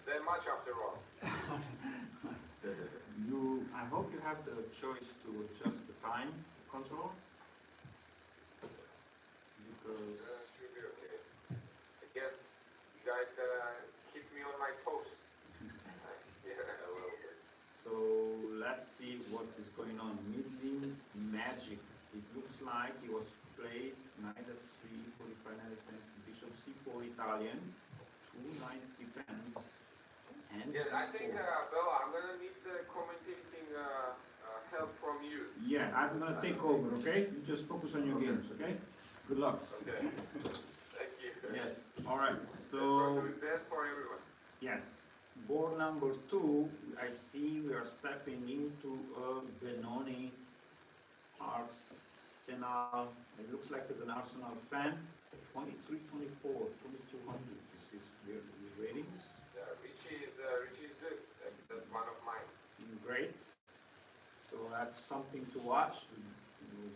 that much after all. I hope you have the choice to adjust the time control. Because Should be okay. I guess you guys gotta keep me on my toes. Yeah, a little bit. so let's see what is going on. Middling magic. It looks like he was played knight f3, 45 knight f10, bishop c4 Italian, 2 knights defense, and Yes, I think, c4. Bella, I'm gonna need the commentating help from you. Yeah, I'm gonna take over, okay? You just focus on your games, okay? Good luck. Okay. Thank you. Yes, alright, Let's so go do the best for everyone. yes, board number 2, I see we are stepping into a Benoni Arsenal. It looks like it's an Arsenal fan. 2324, 2200. This is the ratings. Yeah, Richie is good. That's one of mine. Great. So that's something to watch.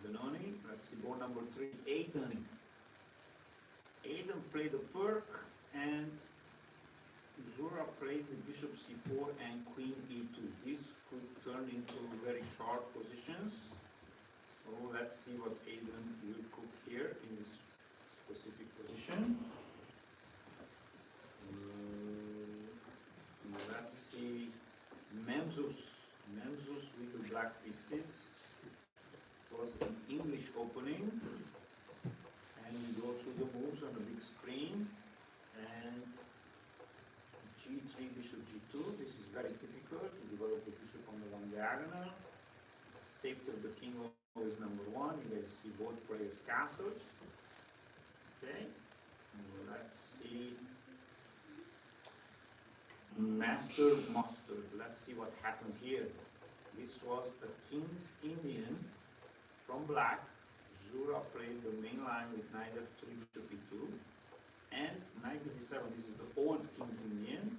Benoni. Let's see board number 3. Aiden. Aiden played the perk and Zura played the bishop c4 and queen e2. This could turn into very sharp positions. So let's see what Aiden will cook here in this specific position. Let's see Memzus. Memzus with the black pieces. It was an English opening. And we go through the moves on the big screen. And g3, bishop g2. This is very typical to develop the bishop on the one diagonal. Safety of the king always number 1. You guys see both players' castles. Okay. Let's see. Master. Let's see what happened here. This was a King's Indian from black. Zura played the main line with knight f3, bishop e2. And knight d7, this is the old King's Indian.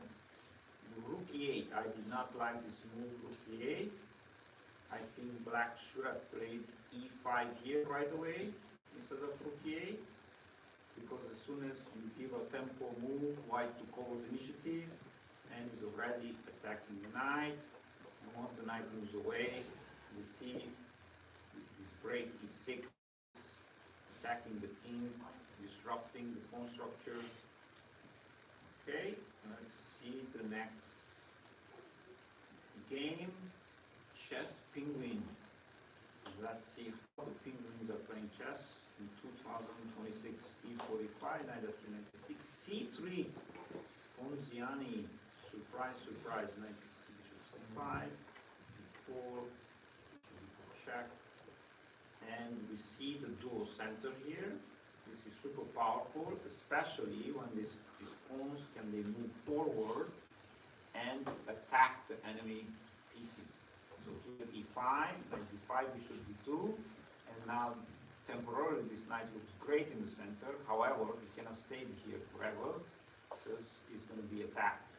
Rook e8, I did not like this move, rook e8. I think black should have played e5 here right away instead of rook e8. Because as soon as you give a tempo move, white took over the initiative and is already attacking the knight. And once the knight moves away, we see this break e6, attacking the king, disrupting the pawn structure. Okay, let's see the next game. Chess Penguin. Let's see how the penguins are playing chess in 2026. E45, knight f3, knight c6, c3. Ponziani, surprise, surprise. Knight c6, bishop c5, e4, check. And we see the dual center here. This is super powerful, especially when these pawns can they move forward and attack the enemy pieces. So here e5, knight d5, bishop d2, and now temporarily this knight looks great in the center. However, it cannot stay here forever because it's going to be attacked.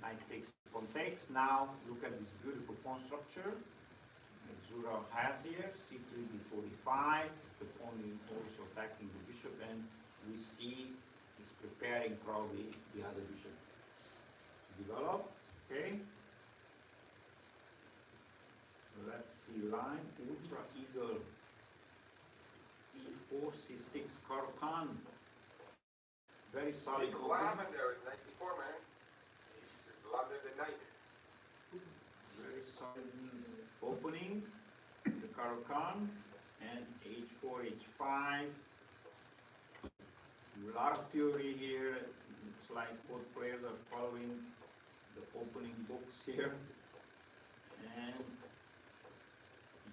Knight takes, pawn takes. Now look at this beautiful pawn structure that Zura has here. c3, d45. The pawn is also attacking the bishop, and we see he's preparing probably the other bishop to develop. Okay. Let's see line ultra eagle e4 c6 Khan. Very solid. What happened there? Knight c4, man. He blundered the knight. Very solid opening. The Khan and h4 h5. A lot of theory here. Looks like both players are following the opening books here. And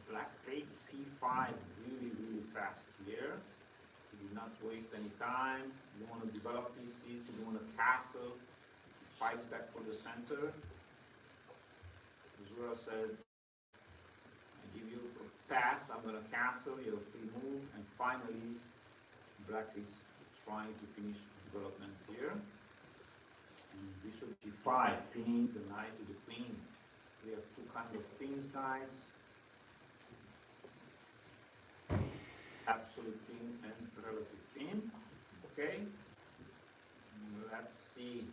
black takes c5 really fast here. He did not waste any time. You want to develop pieces, you want to castle. He fights back for the center. Zura said, I give you a pass, I'm going to castle, you have a free move. And finally, black is trying to finish development here. And bishop g5, pinning the knight to the queen. We have two kinds of pins, guys. Absolute pin and relative pin. Okay. Let's see.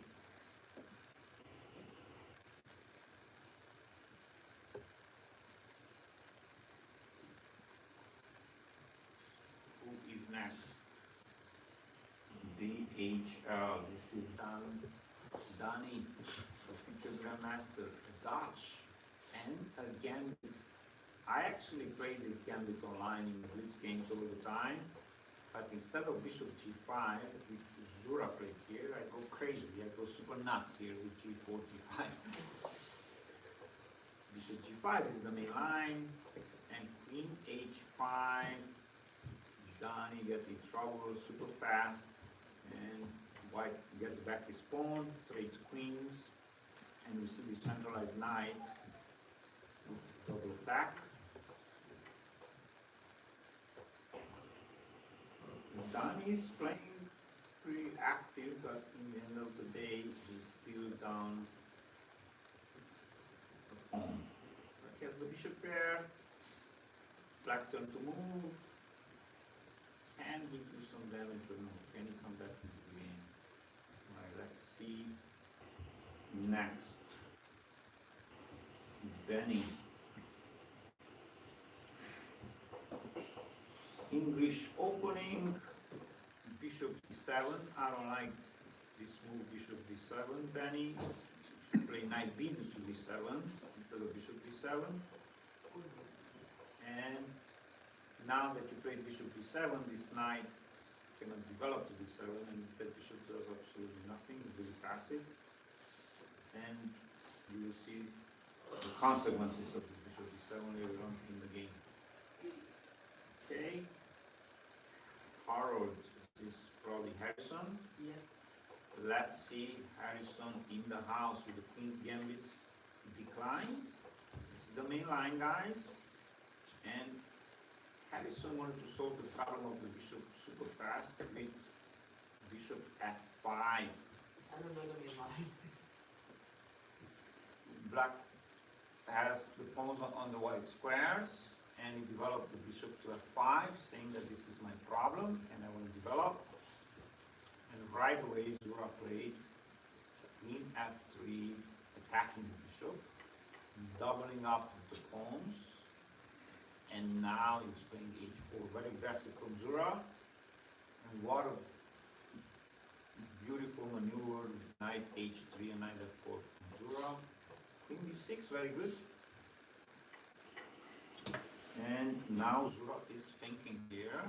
HL. This is Danny, the future grandmaster, Dutch, and a gambit. I actually play this gambit online in blitz games all the time, but instead of bishop g5, which Zura played here, I go crazy. I go super nuts here with g4, g5. Bishop g5 is the main line, and queen h5. Danny gets in trouble super fast, and white gets back his pawn, trades queens, and we see the centralized knight, double attack. Danny is playing pretty active, but in the end of the day, he's still down a pawn. He has the bishop pair, black turn to move. Can he do some damage or no? Can he come back into the game? Alright, let's see. Next. Benny. English opening. Bishop d7. I don't like this move, bishop d7, Benny. Play knight b to d7 instead of bishop d7. And now that you play bishop d7, this knight cannot develop to d7, and that bishop does absolutely nothing, it's really passive. And you will see the consequences of the bishop d7 later on in the game. Okay. Harold is probably Harrison. Yeah. Let's see Harrison in the house with the Queen's Gambit declined. This is the main line, guys. And Harrison wanted to solve the problem of the bishop super fast with bishop f5. I don't know the main line. Black has the pawns on the white squares, and he developed the bishop to f5, saying that this is my problem, and I want to develop. And right away, Zura played queen f3, attacking the bishop, doubling up the pawns. And now he's playing h4, very aggressive from Zura. And what a beautiful maneuver, knight h3 and knight f4 from Zura. Queen b6, very good. And now Zura is thinking here.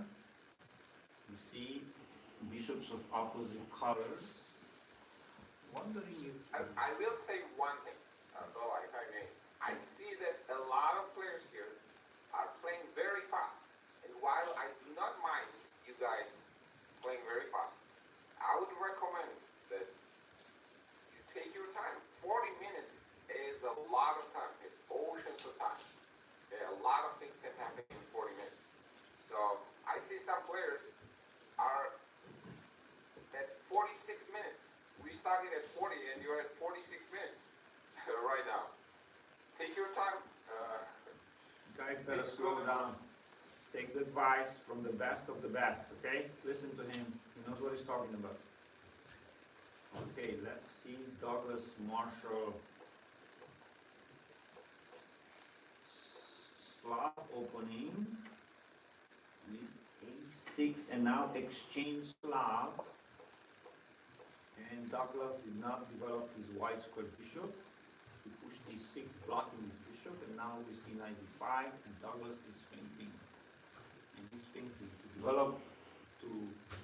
You see bishops of opposite colors. Wondering if... I will say one thing, Bola, if I may. I see that a lot of players here are playing very fast. And while I do not mind you guys playing very fast, I would recommend that you take your time. 40 minutes is a lot of time. It's oceans of time. Okay, a lot of things can happen in 40 minutes. So I see some players are at 46 minutes. We started at 40 and you're at 46 minutes right now. Take your time. Guys better slow down. Take the advice from the best of the best, okay? Listen to him. He knows what he's talking about. Okay, let's see Douglas Marshall. Slav opening with a6, and now exchange Slav. And Douglas did not develop his white square bishop. He pushed a6, blocking his bishop, and now we see knight d5, and Douglas is thinking. And he's thinking to develop, to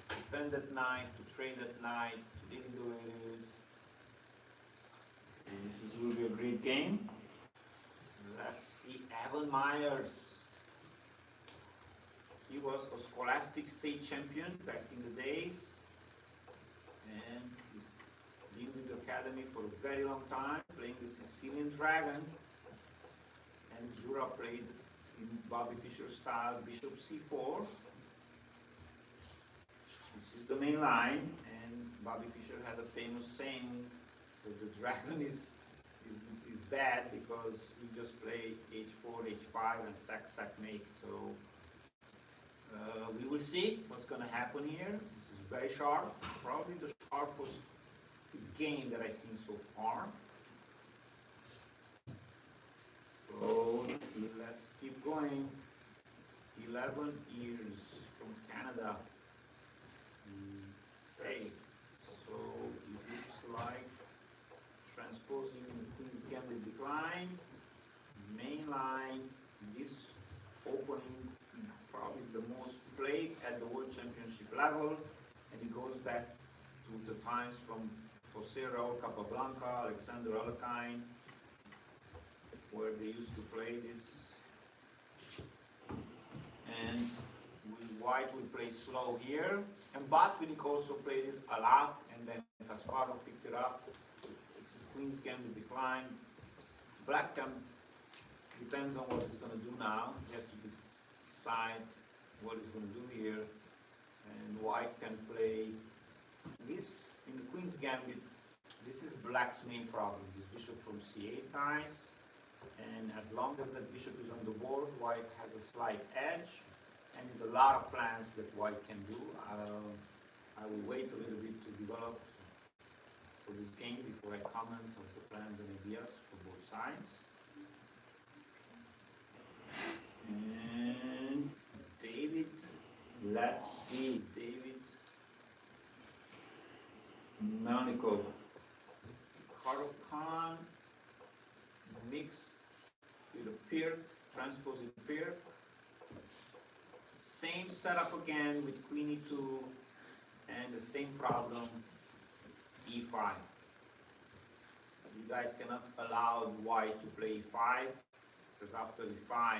defend that knight, to trade that knight, to leave it the way it is. And this will be a great game. Let's see Evan Myers. He was a Scholastic state champion back in the days, and he's been with the academy for a very long time, playing the Sicilian Dragon. And Zura played in Bobby Fischer style bishop c4. This is the main line, and Bobby Fischer had a famous saying that the dragon is bad because we just play h4, h5, and sac mate. So we will see what's going to happen here. This is very sharp, probably the sharpest game that I've seen so far. So let's keep going. 11 years from Canada. Okay, transposing Queen's Gambit decline, main line, this opening probably is the most played at the World Championship level, and it goes back to the times from Jose Raul Capablanca, Alexander Alekhine, where they used to play this. And White will play slow here, and Botvinnik also played it a lot, and then Kasparov picked it up. This is Queen's Gambit decline. Black depends on what he's going to do now. He has to decide what he's going to do here. And White can play this in the Queen's Gambit. This is Black's main problem, this bishop from c8 ties. And as long as that bishop is on the board, White has a slight edge. And there's a lot of plans that White can do. I will wait a little bit to develop for this game before I comment on the plans and ideas for both sides. And David, let's see, David Melnikov, Khan mix with a pair, transposing pair. Same setup again with Queen E2 and the same problem, E5. You guys cannot allow White to play E5 because after E5,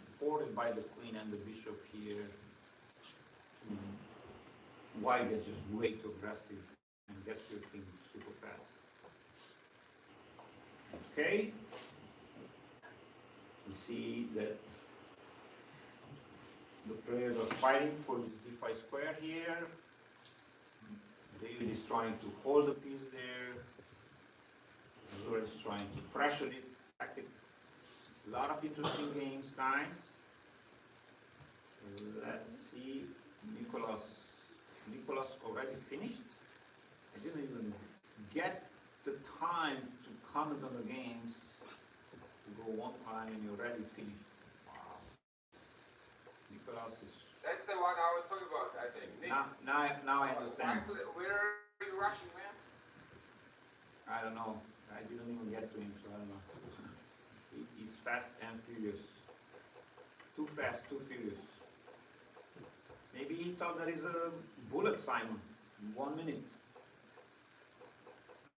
supported by the Queen and the Bishop here, White gets just way too aggressive and gets your King super fast. Okay, you see that the players are fighting for this d5 square here. David is trying to hold the piece there. Zura is trying to pressure it, attack it. A lot of interesting games, guys. Let's see, Nicholas already finished. I didn't even get the time to comment on the games. You go one time and you're already finished. That's the one I was talking about, I think. Nick, now I understand. Where are you rushing, man? I don't know. I didn't even get to him, so I don't know. He's fast and furious. Too fast, too furious. Maybe he thought there is a bullet, Simon. In 1 minute.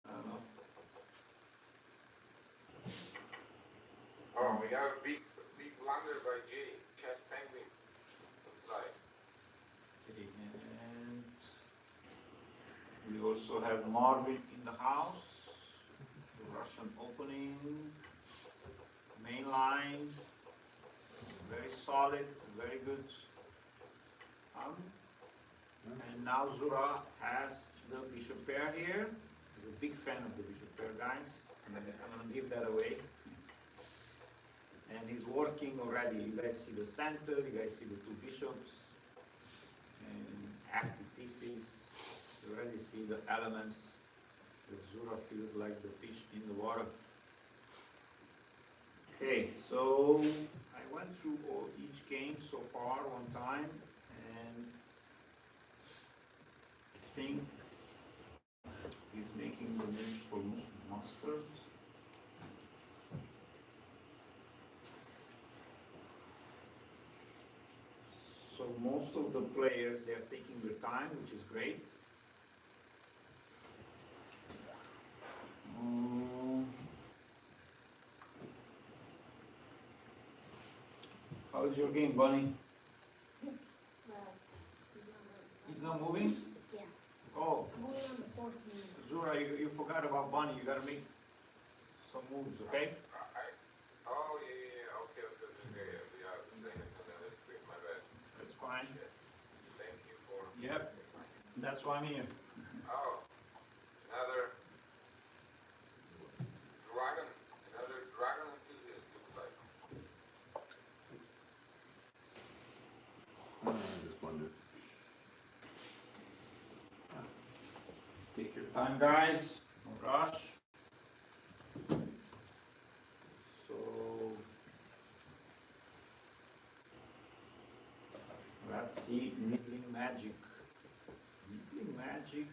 I don't know. Oh, we got a big blunder by Jay. Chess Penguin. Looks like. Okay, and we also have Marvin in the house. The Russian opening. Main line. Very solid, very good. And now Zura has the bishop pair here. He's a big fan of the bishop pair, guys. I'm gonna give that away. And he's working already. You guys see the center, you guys see the two bishops and active pieces. You already see the elements that Zura feels like the fish in the water. Okay, so I went through each game so far one time, and I think he's making the moves for mustard. So most of the players, they are taking their time, which is great. How is your game, Bunny? He's not moving? Yeah. Oh, I'm only on the fourth minute. Zura, you forgot about Bunny. You gotta make some moves, okay? Oh, yeah. Okay. We are the same on the other screen. My bad. That's fine. Yes. Thank you for. Yep, that's why I'm here. Oh, another dragon enthusiast looks like. I just wondered. Take your time, guys. No rush. So let's see middling magic. Middling magic.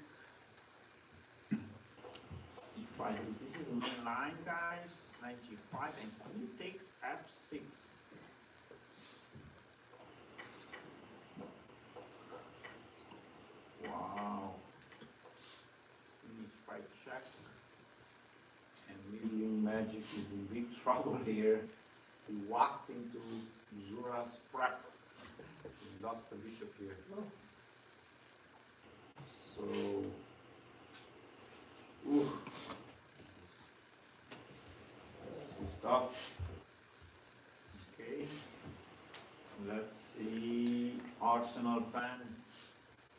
E5. This is the main line, guys. Knight g5, and queen takes f6. Wow. Queen h5 check. And Million Magic is in big trouble here. He walked into Zura's prep. He lost the bishop here. So, ooh, this is tough. Okay, let's see. Arsenal fan.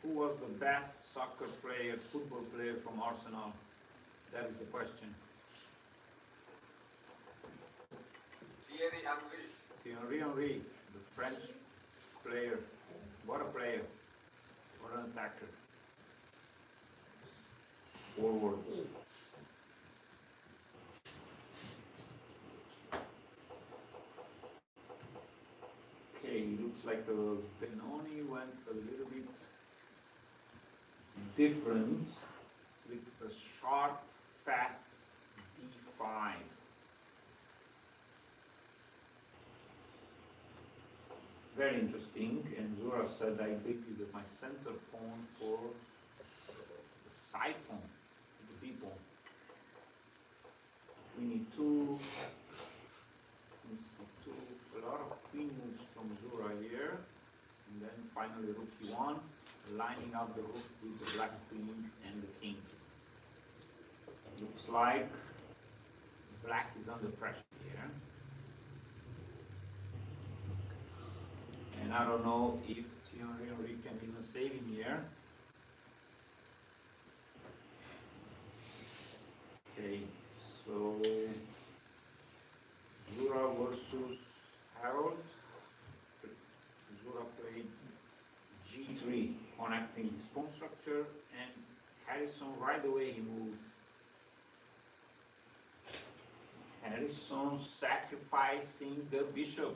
Who was the best soccer player, football player from Arsenal? That is the question. Thierry Henry. Thierry Henry, the French player. What a player. What an attacker. Forward. Okay, looks like Benoni went a little bit different with a sharp, fast d5. Very interesting, and Zura said I gave you my center pawn for the side pawn, the b pawn. We need two, a lot of queen moves from Zura here, and then finally rook e1, lining up the rook with the black queen and the king. Looks like black is under pressure here. And I don't know if Thierry Henry can even save him here. Okay, so Zura versus Harold. Zura played g3, connecting his pawn structure, and Harrison right away he moved. Harrison sacrificing the bishop.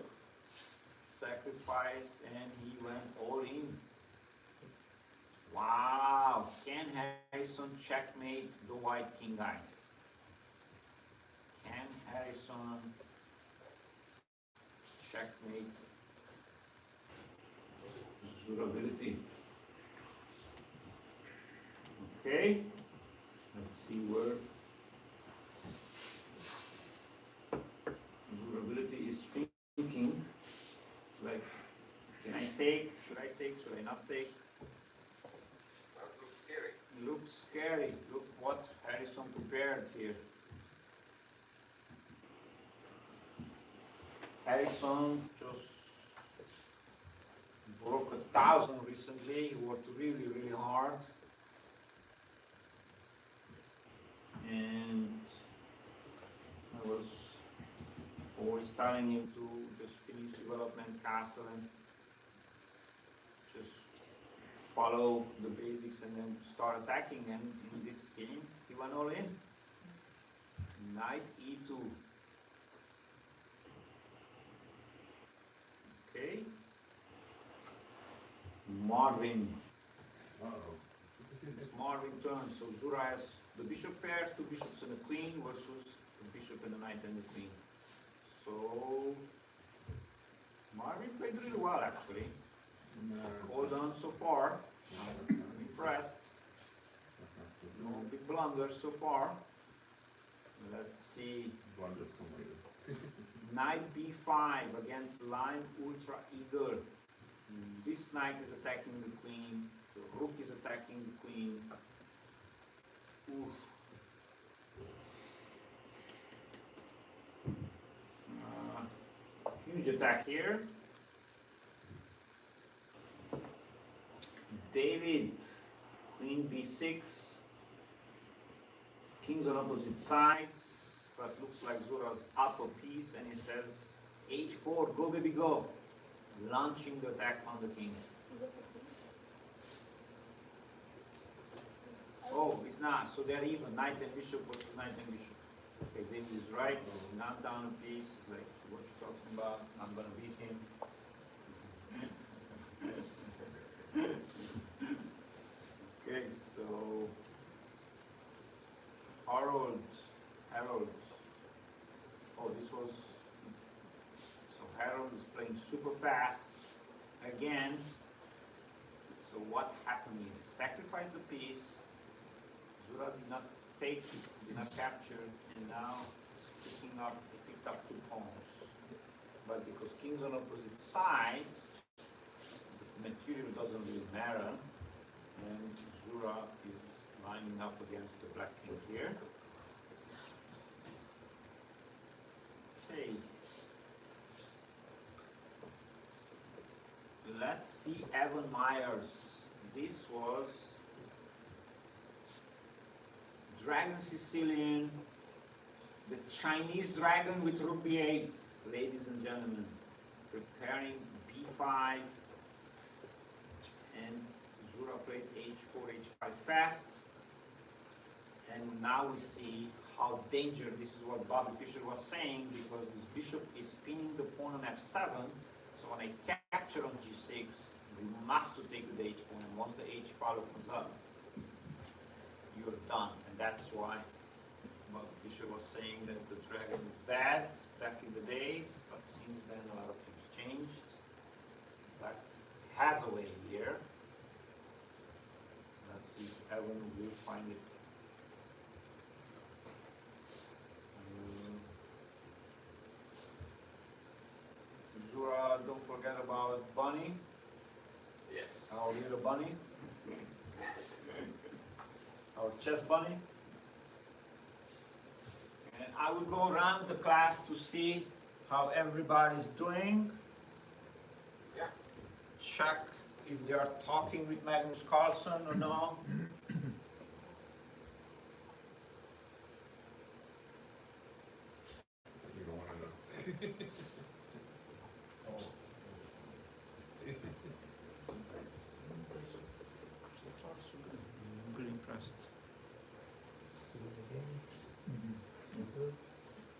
Sacrifice, and he went all in. Wow, can Harrison checkmate the white king, guys? Can Harrison checkmate Zurability? Okay, let's see where Zurability is thinking. Like, can I take? Should I take? Should I not take? That looks scary. Looks scary. Look what Harrison prepared here. Harrison just broke 1,000 recently. He worked really, really hard. And I was always telling him to just finish development castle and just follow the basics and then start attacking. And in this game, he went all in. Knight e2. Okay. Marvin. It's Marvin turn. So Zura has the bishop pair, two bishops and a queen versus the bishop and the knight and the queen. So Marvin played really well actually. Hold on so far. I'm impressed. No big blunders so far. Let's see. Knight b5 against line ultra eagle. This knight is attacking the queen. The rook is attacking the queen. Oof. Huge attack here. David, queen b6. Kings on opposite sides. But looks like Zura's up a piece and he says h4, go baby go. Launching the attack on the king. Oh, it's not. So they're even. Knight and bishop versus knight and bishop. Okay, David is right. Knock down a piece. Like what you're talking about. I'm gonna beat him. Okay, so Harold Harold. Oh, this was. So Harold is playing super fast again. So what happened here? Sacrificed the piece. Zura did not take it, did not capture, and now it's picking up. He picked up 2 pawns. But because kings on opposite sides, the material doesn't really matter, and Zura is lining up against the black king here. Okay. Let's see Evan Myers. This was Dragon Sicilian, the Chinese dragon with rook b8, ladies and gentlemen, preparing b5, and Zura played h4, h5 fast, and now we see how dangerous, this is what Bobby Fischer was saying, because this bishop is pinning the pawn on f7, so when I capture on g6, we must to take the h pawn, and once the h file comes up, you're done, and that's why Bobby Fischer was saying that the dragon is bad back in the days, but since then a lot of things changed. Black has a way here. Let's see if Evan will find it. Zura, don't forget about Bunny, Yes. our little bunny, our chess bunny. And I will go around the class to see how everybody's doing. Yeah. Check if they are talking with Magnus Carlsen or no. You don't want to know. I'm really impressed.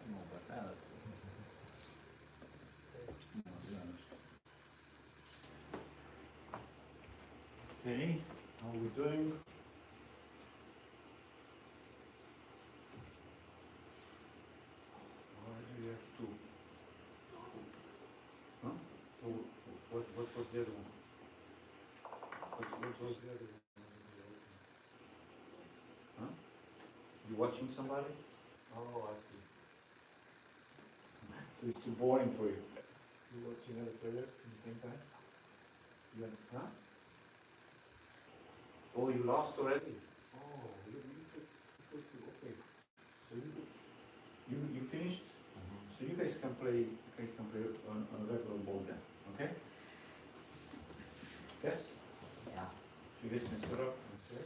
No, but that. Okay, how are we doing? Why do you have to? Huh? What was the other one? What was the other one? Huh? You watching somebody? Oh, I see. So it's too boring for you. You watching other players at the same time? You Huh? Oh, you lost already? oh, okay. So You finished? So you guys can play on a regular board then, okay? Yes? Yeah. You guys can set up. okay.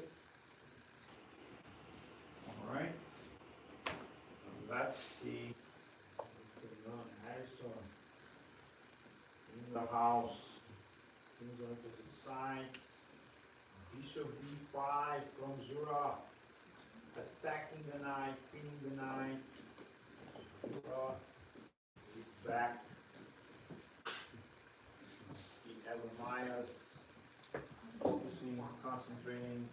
Alright. Let's see what's going on. Harrison in the house. Things on opposite sides. Bishop b5 from Zura. Attacking the knight, pinning the knight. Zura is back. See Evan Myers focusing, concentrating,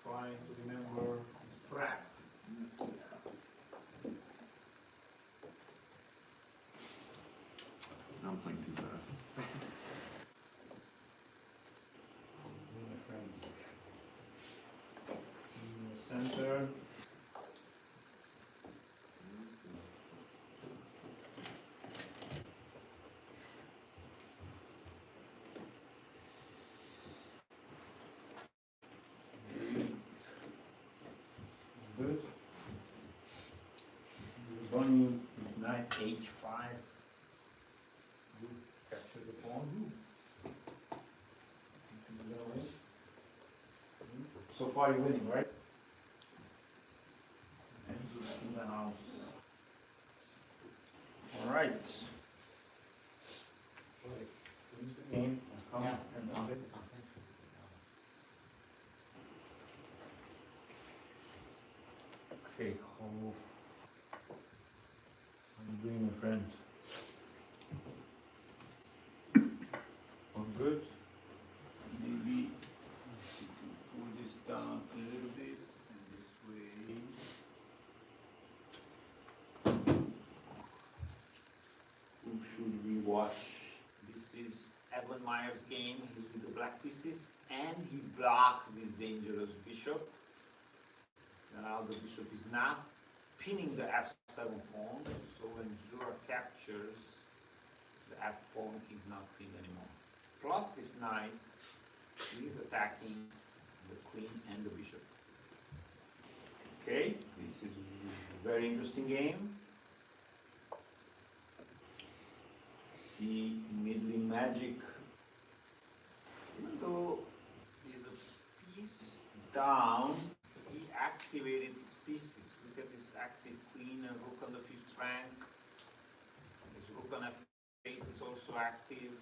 trying to remember his prep. I'm playing too fast. My friend. In the center. Good. Bunny with knight h5. You capture the pawn. You're gonna win. So far you're winning, right? And Zeus in the house. Alright. Finish the game. Come Yeah. and on it. Okay, how are you doing, my friend? All good? Maybe you can pull this down a little bit and this way. watch. This is Evan Meyer's game. He's with the black pieces and he blocks this dangerous bishop. Now the bishop is not pinning the f7 pawn, so when Zura captures, the f pawn is not pinned anymore. Plus this knight is attacking the queen and the bishop. Okay, this is a very interesting game. See middling magic. Even though there's a piece down, he activated his pieces. Look at this active queen and rook on the 5th rank. This rook on f8 is also active.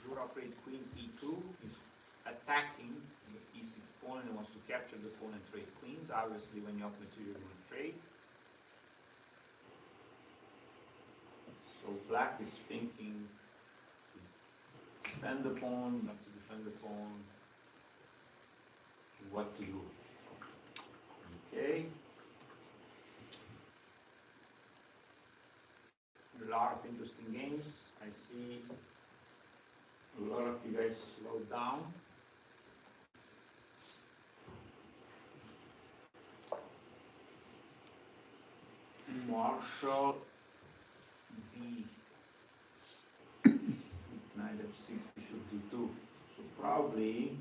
Zura played queen e2. He's attacking the e6 pawn and wants to capture the pawn and trade queens. Obviously, when you have material, you want to trade. So black is thinking to defend the pawn, not to defend the pawn. What to do? Okay. A lot of interesting games. I see a lot of you guys slowed down. Marshall D. Knight f6, bishop d2. So probably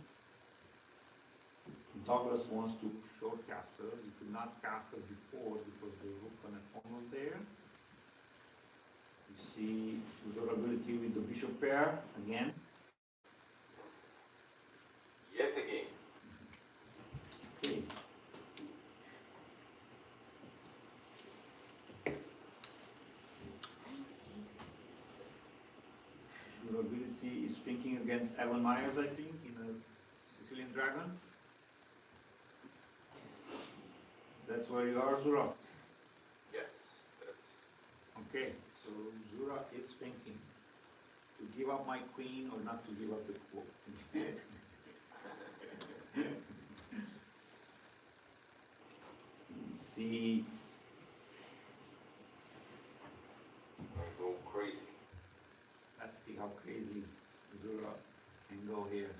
Douglas wants to short castle. He could not castle before because the rook on f1 was there. You see durability with the bishop pair again. Yet again. Okay. Durability is thinking against Evan Myers, I think, in a Sicilian Dragon. That's where you are, Zura. Yes, that's Okay, so Zura is thinking to give up my queen or not to give up the queen. See, I go crazy. let's see how crazy Zura can go here.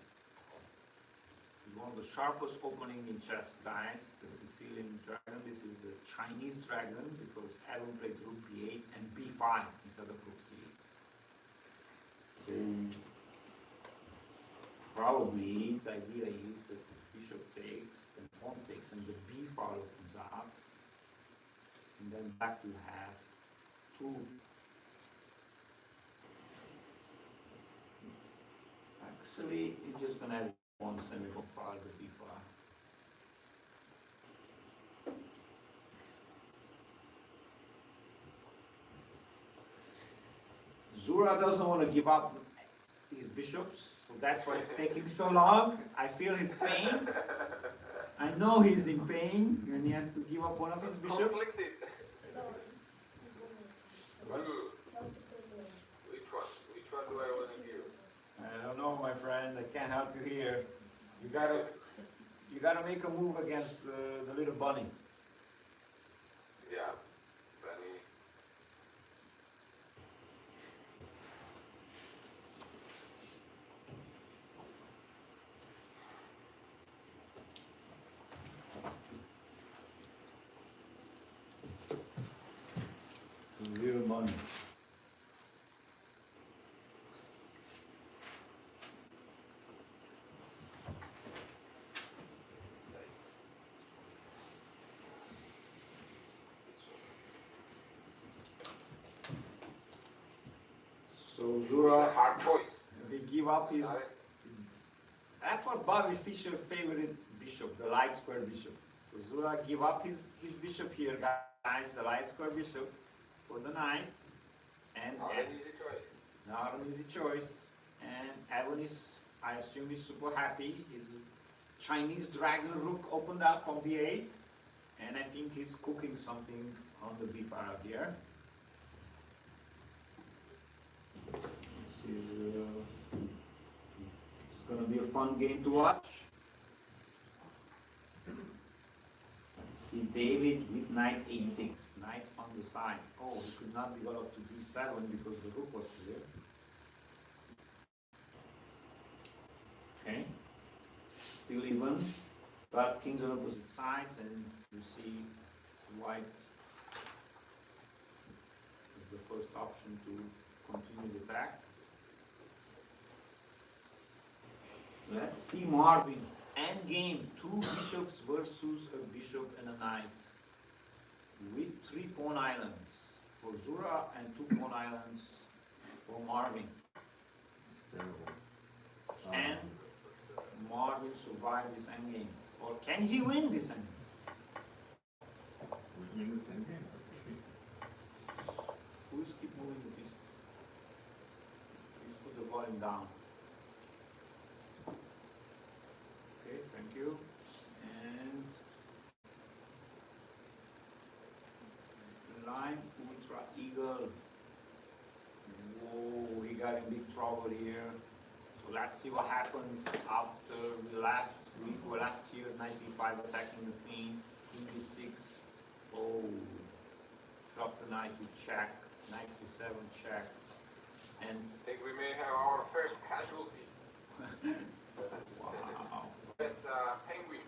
This is one of the sharpest opening in chess, guys. The Sicilian Dragon. This is the Chinese Dragon because Evan played rook b8 and b5 instead of rook c8. So probably the idea is that the bishop takes, then pawn takes, and the b file opens up, and then black will have two. Actually, it's just gonna have one semi-file, the b file. Zura doesn't want to give up his bishops, so that's why it's taking so long. I feel his pain. I know he's in pain and he has to give up one of his bishops. Conflicted. Which one? Which one do I want to give? I don't know, my friend. I can't help you here. You gotta make a move against the little bunny. Yeah. Bunny. The little bunny. So It's a Zura, hard choice. they give up his. That was Bobby Fischer's favorite bishop, the light square bishop. So Zura give up his bishop here, guys, the light square bishop for the knight. And Not an easy choice. not an easy choice. And Evan is, I assume, is super happy. His Chinese dragon rook opened up on b8. And I think he's cooking something on the b file here. This is it's gonna be a fun game to watch. Let's see David with knight a6, knight on the side. Oh, he could not develop to d7 because the rook was here. Okay, still even, but kings on opposite sides, and you see white is the first option to continue the attack. Let's see Marvin. Endgame, 2 bishops versus a bishop and a knight with 3 pawn islands for Zura and 2 pawn islands for Marvin. Terrible. Can Marvin survive this endgame? Or can he win this endgame? We win the same game. Please keep moving the pieces. Please put the volume down. Okay, thank you. And line ultra eagle. Whoa, we got in big trouble here. So let's see what happened after we left. We were left here, knight b5 attacking the queen, queen b6. Oh, drop the knight to check, knight c7 check. And I think we may have our first casualty. wow. Yes, penguin.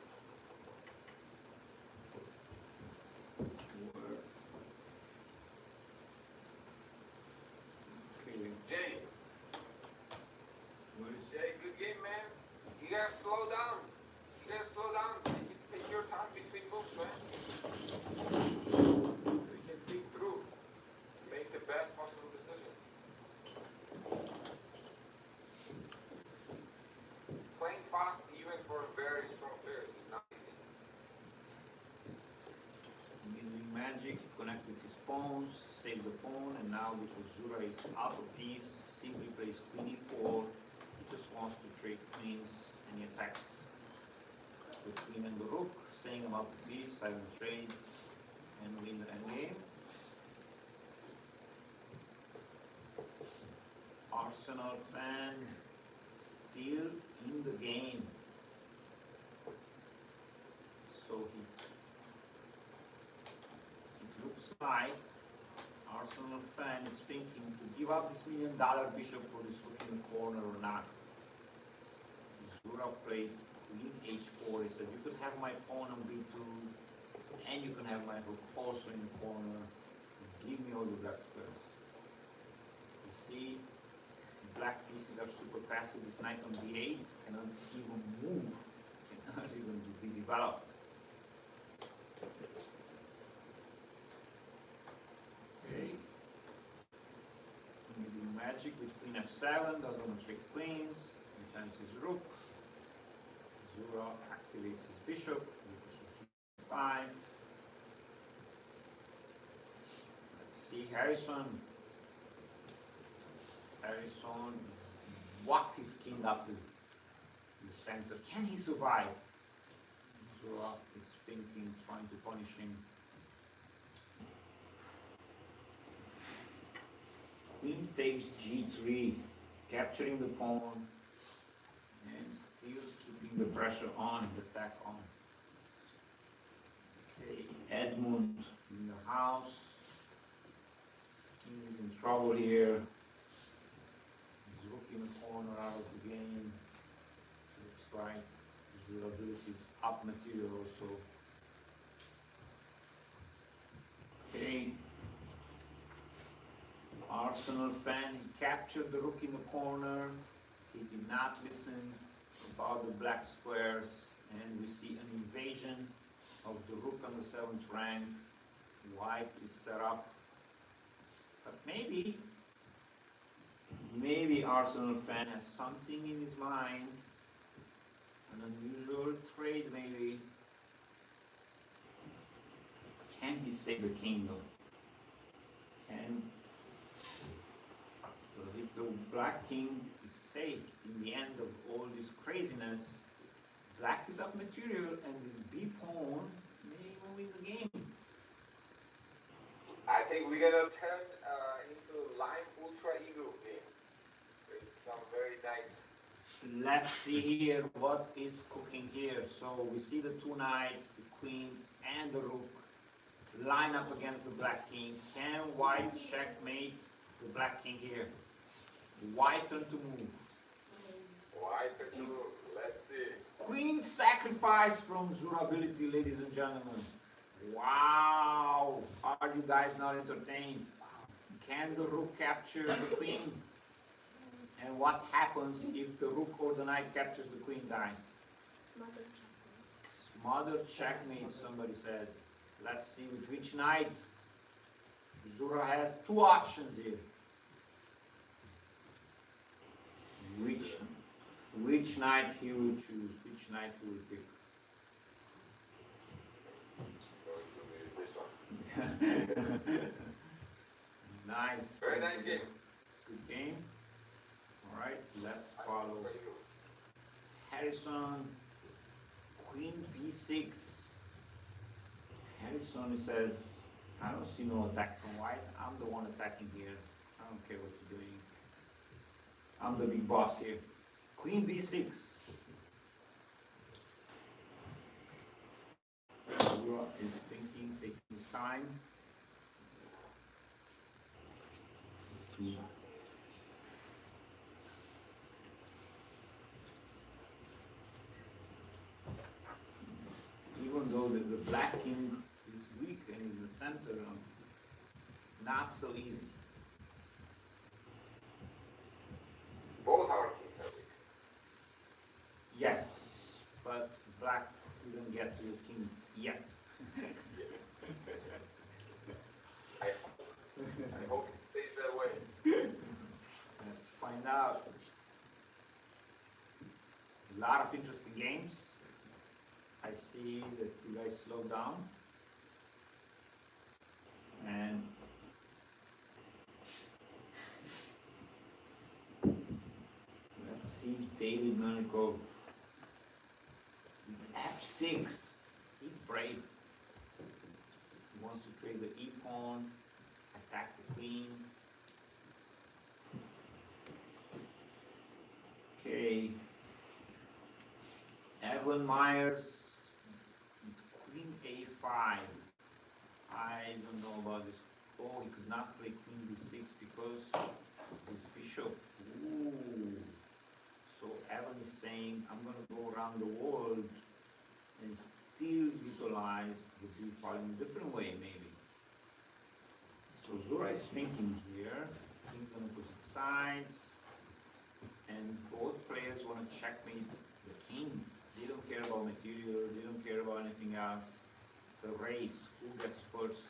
Okay, Jay, where is Jay, good game, man. You gotta slow down. You gotta slow down. Take your time between moves, man. You can think through. Make the best possible decisions. Playing fast, even for very strong players, is not easy. using magic, he connected his pawns, saved the pawn, and now because Zura is out of piece, simply plays queen e4. He just wants to trade queens, and he attacks the queen and the rook, saying about the piece, I will trade and win the endgame. Arsenal fan still in the game. So it looks like Arsenal fan is thinking to give up this $1 million bishop for this hook in the corner or not. Zura played queen h4. He said, you could have my pawn on b2 and you can have my rook also in the corner. Give me all the black squares. You see, black pieces are super passive. This knight on b8 cannot even move, cannot even be developed. Okay. We do magic with queen f7, doesn't want to trade queens, defends his rook. Zura activates his bishop, bishop e5. Let's see, Harrison whacked his king up to the center. Can he survive? Zura is thinking, trying to punish him. Queen takes g3, capturing the pawn and still keeping the pressure on, the attack on. Okay, Edmund in the house. King is in trouble here. His rook in the corner out of the game. Looks like his durability is up material also. Okay. Arsenal fan, he captured the rook in the corner. He did not listen about the black squares, and we see an invasion of the rook on the 7th rank. White is set up, but maybe Arsenal fan has something in his mind, an unusual trade maybe. Can he save the kingdom? Can if the black king is safe in the end of all this craziness, black is up material and this b pawn may even win the game. I think we're gonna turn into Lime Ultra Eagle game. With some very nice. Let's see here what is cooking here. So we see the 2 knights, the queen and the rook line up against the black king. Can white checkmate the black king here? White turn to move. White to move. Let's see. Queen sacrifice from Zura ability, ladies and gentlemen. Wow! Are you guys not entertained? Can the rook capture the queen? And what happens if the rook or the knight captures the queen, guys? Smother checkmate, somebody said. Let's see with which knight. Zura has two options here. Which knight he will choose? Which knight he will pick? It's going to be this one. Nice. Very nice game. Good game. All right, let's follow. For you. Harrison, Queen B6. Harrison says, I don't see no attack from white. I'm the one attacking here. I don't care what you're doing. I'm the big boss here. Queen B6. Zura is thinking, taking his time. Even though the black king is weak and in the center, it's not so easy. Both our kings are weak. Yes, but black didn't get to the king yet. I hope it stays that way. Let's find out. A lot of interesting games. I see that you guys slow down. And let's see David Melnikov with F6. He's brave. He wants to trade the e-pawn, attack the queen. Okay. Evan Myers, Queen A5. I don't know about this. Oh, he could not play Queen B6 because his bishop. Ooh. So Evan is saying, I'm going to go around the world and still utilize the B file in a different way, maybe. So Zura is thinking here. Kings on opposite sides. And both players want to checkmate the kings. They don't care about material, they don't care about anything else. It's a race. Who gets first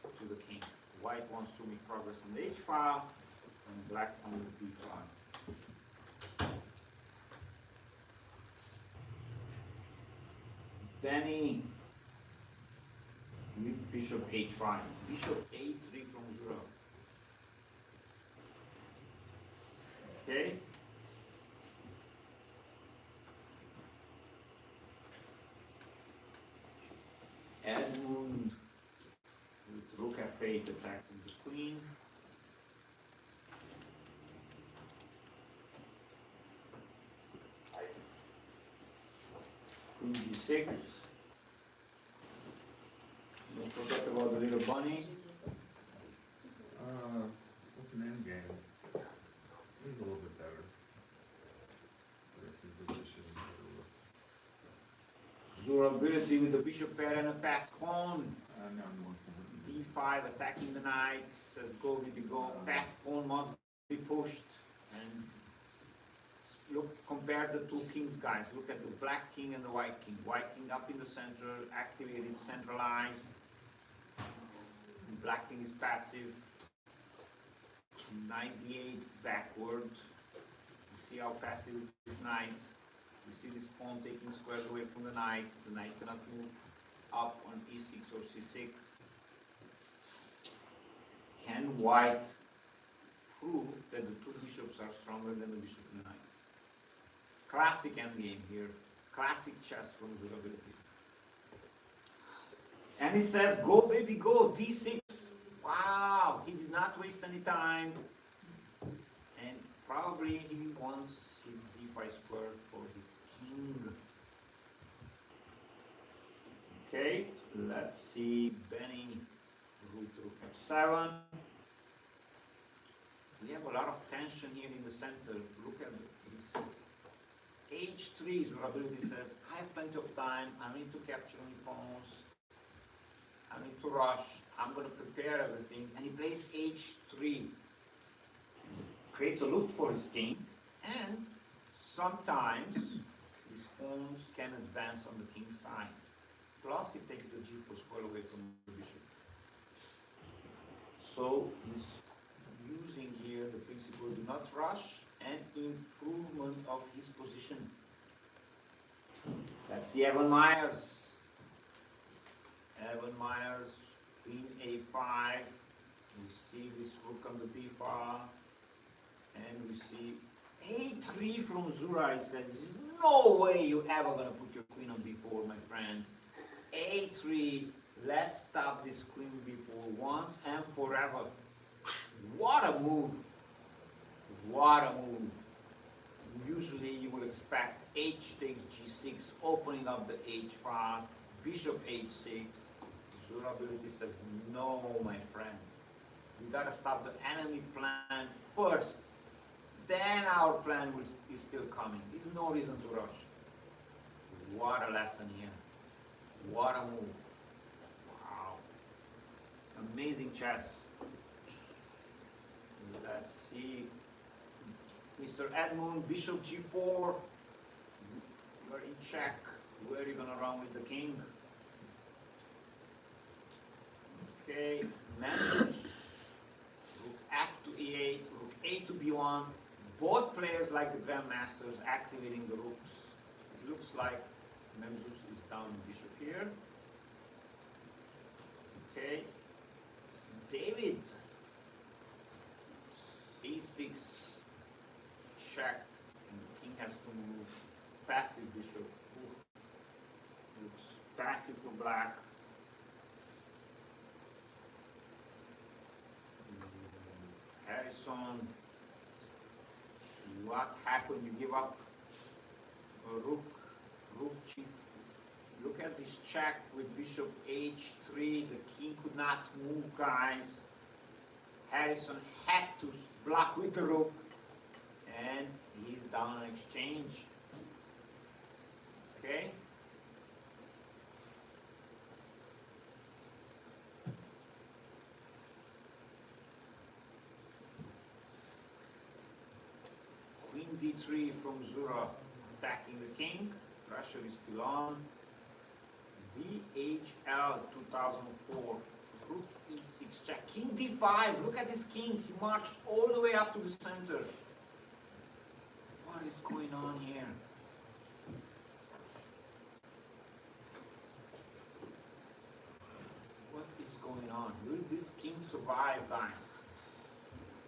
to the king? White wants to make progress on the H file, and black on the B file. Danny with bishop H5. Bishop A3 from Zura. Okay. Edmund with rook f8 attacking the queen. Queen g6. Don't forget about the little bunny. What's an end game? He's a little bit better. Position, Zura ability with the bishop pair and a pass pawn. now he wants to win. D5 attacking the knight. Says go, baby, go. Pass pawn must be pushed. And look, compare the two kings, guys. Look at the black king and the white king. White king up in the center, activated, centralized. The black king is passive. Knight d8 backward. You see how passive is this knight. You see this pawn taking squares away from the knight. The knight cannot move up on e6 or c6. Can white prove that the two bishops are stronger than the bishop and the knight? Classic endgame here. Classic chess from Zura ability. And he says, go baby, go, d6. Wow, he did not waste any time. And probably he wants his d5 square for his king. Okay, Let's see, Benny, rook f7. We have a lot of tension here in the center. Look at this. H3, Zura ability says, I have plenty of time, I need to capture any pawns, I need to rush, I'm going to prepare everything, and he plays H3. Creates a loop for his king, and sometimes his pawns can advance on the king's side. Plus he takes the g4 square away from the bishop. So he's using here the principle do not rush and improvement of his position. Let's see Evan Myers. Evan Myers, queen a5. We see this rook on the b file, and we see a3 from Zura. He said, "There's no way you're ever gonna put your queen on b4, my friend. A3. Let's stop this queen b4 once and forever." What a move! What a move! Usually you will expect h takes g6, opening up the h file, bishop h6. Zura ability says, no, my friend. We gotta stop the enemy plan first. Then our plan is still coming. There's no reason to rush. What a lesson here. What a move. Wow. Amazing chess. Let's see. Mr. Edmund, bishop g4. You're in check. Where are you gonna run with the king? Okay, matches. Rook f to e8, rook a to b1. Both players, like the grandmasters, activating the rooks. It looks like Memzus is down bishop here. Okay, David, e6, check, and the king has to move. Passive bishop. Ooh. Looks passive for black. Harrison, what happened? You give up a rook chief. Look at this check with bishop h3. The king could not move, guys. Harrison had to block with the rook, and he's down on exchange. Okay. Queen d3 from Zura, attacking the king. Pressure is still on. DHL 2004. Rook e6 check. King d5. Look at this king. He marched all the way up to the center. What is going on here? What is going on? Will this king survive, guys?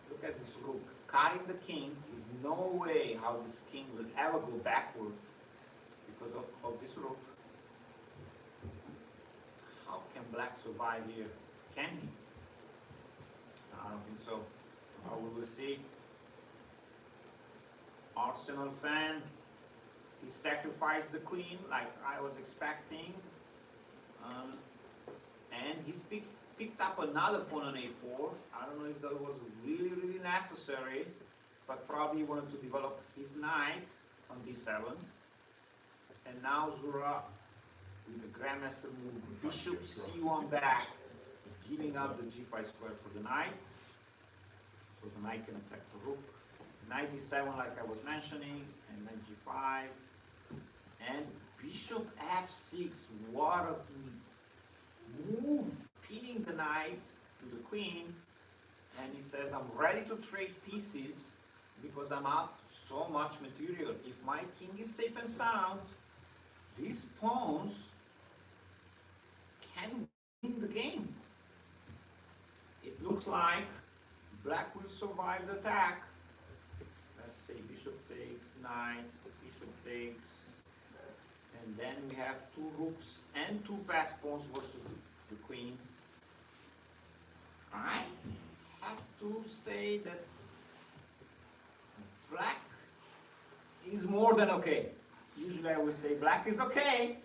Look at this rook. Cutting the king. There's no way how this king will ever go backward because of this rook. How can black survive here? Can he? I don't think so. We will see. Arsenal fan. He sacrificed the queen like I was expecting. And he's picked up another pawn on a4. I don't know if that was really necessary, but probably he wanted to develop his knight on d7. And now Zura with the grandmaster move, bishop c1 back, giving up the g5 square for the knight. So the knight can attack the rook. Knight d7 like I was mentioning, and then g5. And bishop f6, what a move, pinning the knight to the queen. And he says, I'm ready to trade pieces because I'm up so much material. If my king is safe and sound, these pawns can win the game. It looks like black will survive the attack. Let's say bishop takes, knight, bishop takes, and then we have two rooks and two passed pawns versus the queen. I have to say that black is more than okay. Usually I would say black is okay,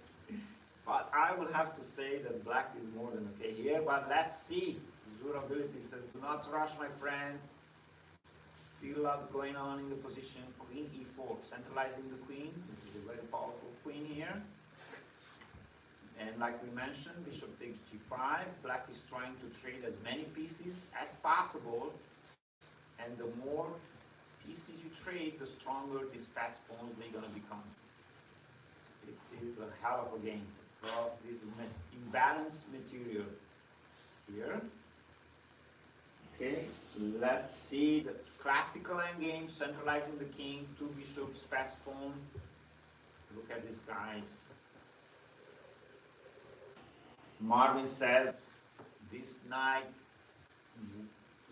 But I will have to say that black is more than okay here, but let's see. Zura ability says, do not rush, my friend. Still a lot going on in the position. Queen e4, centralizing the queen. This is a very powerful queen here. And like we mentioned, bishop takes g5. Black is trying to trade as many pieces as possible. And the more pieces you trade, the stronger these fast pawns they're going to become. This is a hell of a game. Well, this imbalanced material here. Okay, let's see the classical endgame, centralizing the king, two bishops, fast pawn. Look at this, guys. Marvin says this knight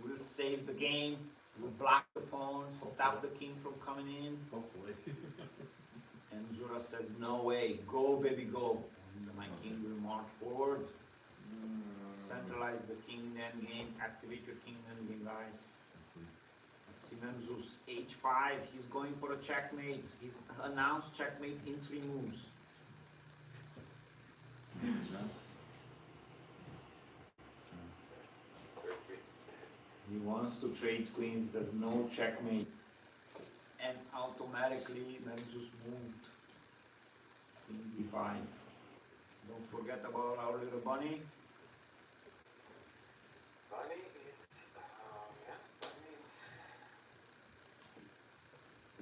will save the game, will block the pawn, stop the king from coming in. Hopefully. And Zura says, no way, go baby, go. And my king will march forward. Centralize the king in the endgame, activate your king in the endgame, guys. Let's see, Memzus, h5, he's going for a checkmate. He's announced checkmate in 3 moves. He wants to trade queens, there's no checkmate. And automatically Memzus moved queen d5. Don't forget about our little bunny. Bunny is, yeah, Bunny is.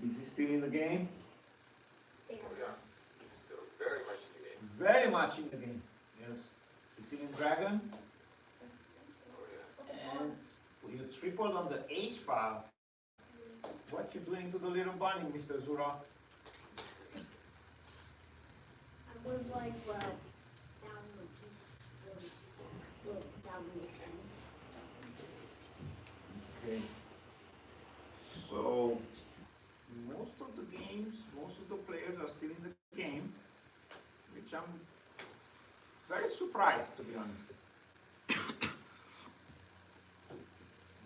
Is he still in the game? Oh yeah, he's still very much in the game. Very much in the game. Yes. Sicilian Dragon. Oh yeah. And you tripled on the H file. What you doing to the little bunny, Mr. Zura? I was like, well, down the piece really down makes sense. Okay. So most of the games, most of the players are still in the game, which I'm very surprised, to be honest.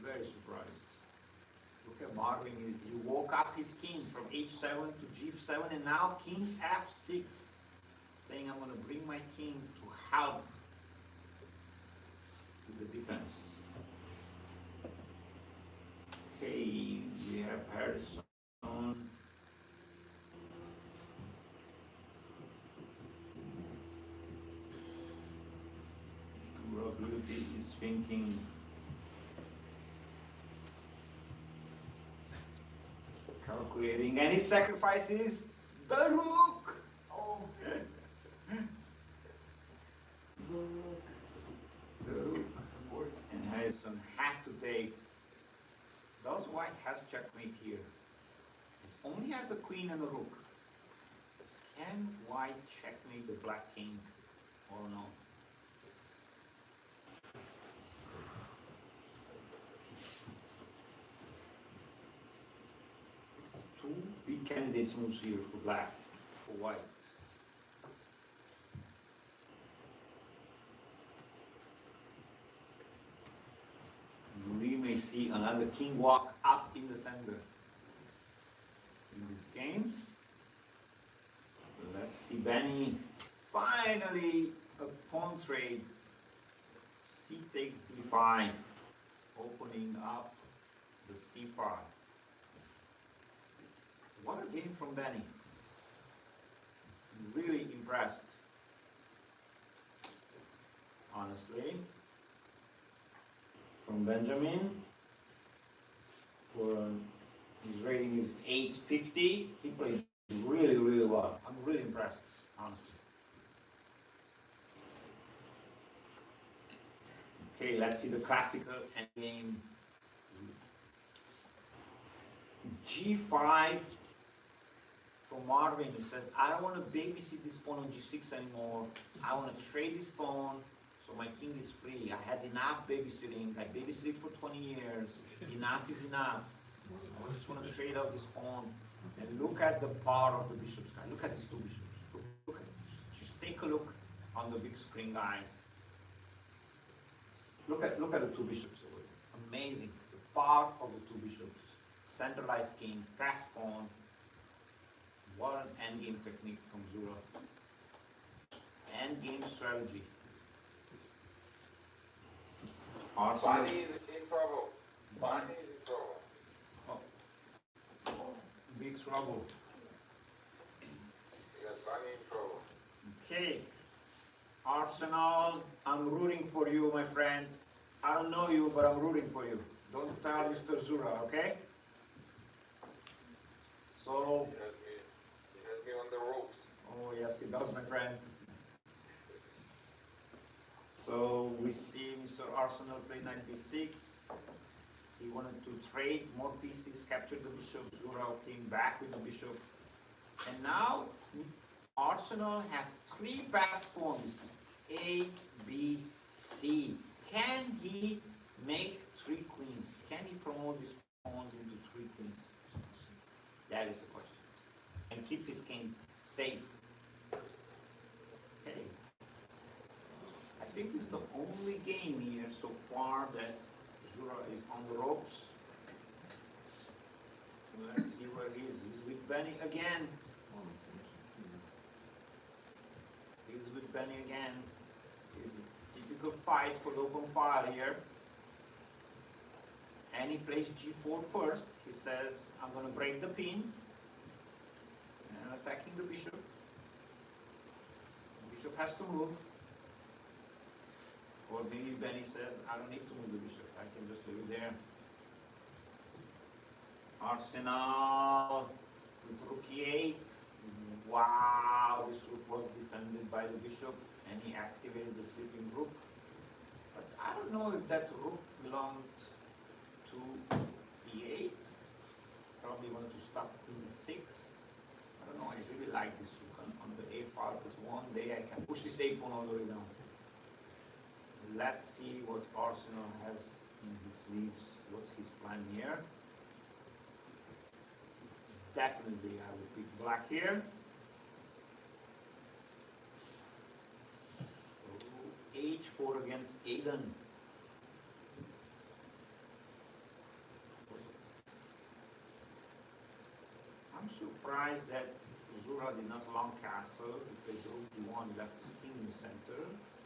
Very surprised. Look at Marvin, he woke up his king from h7 to g7 and now king f6, saying I'm going to bring my king to help with the defense. Okay, we have Harrison. Probability is thinking calculating, and he sacrifices the rook. Oh, the rook, of course, and Harrison has to take. Does white has checkmate here? It only has a queen and a rook. Can white checkmate the black king or no? Two big candidates moves here for black, for white. We may see another king walk up in the center in this game. Let's see Benny. Finally, a pawn trade. C takes d5, opening up the c file. What a game from Benny. Really impressed, honestly. From Benjamin, for his rating is 850. He played really, really well. I'm really impressed, honestly. Okay, let's see the classical endgame. G5 for Marvin. He says, I don't want to babysit this pawn on G6 anymore. I want to trade this pawn. So my king is free. I had enough babysitting. I babysitted for 20 years. Enough is enough. I just want to trade out this pawn. And look at the power of the bishops, guys. Look at these two bishops. Look at it. Just take a look on the big screen, guys. Look at the two bishops. Amazing. The power of the two bishops. Centralized king, fast pawn. What an endgame technique from Zura. and game strategy. Arsenal. Bunny is in trouble. Bunny is in trouble. Big trouble. We got Bunny in trouble. Okay. Arsenal, I'm rooting for you, my friend. I don't know you, but I'm rooting for you. Don't tell Mr. Zura, okay? So, He has me on the ropes. oh yes, he does, my friend. So we see Mr. Arsenal play knight b6. He wanted to trade more pieces, capture the bishop. Zura came back with the bishop. And now Arsenal has three passed pawns, A, B, C. Can he make three queens? Can he promote his pawns into three queens? That is the question. And keep his king safe. Okay. I think it's the only game here so far that Zura is on the ropes. Let's see where he is. He's with Benny again. He's with Benny again. It's a typical fight for the open file here. And he plays g4 first. He says, I'm going to break the pin. And attacking the bishop. The bishop has to move. Or maybe Benny says, I don't need to move the bishop. I can just leave it there. Arsenal with rook e8. Wow, this rook was defended by the bishop and he activated the sleeping rook. But I don't know if that rook belonged to e8. Probably wanted to stop queen 6. I don't know, I really like this rook on the a file because one day I can push this a pawn all the way down. Let's see what Arsenal has in his sleeves. What's his plan here? Definitely I would pick black here. So h4 against Aiden. I'm surprised that Zura did not long castle because rook d1 left his king in the center.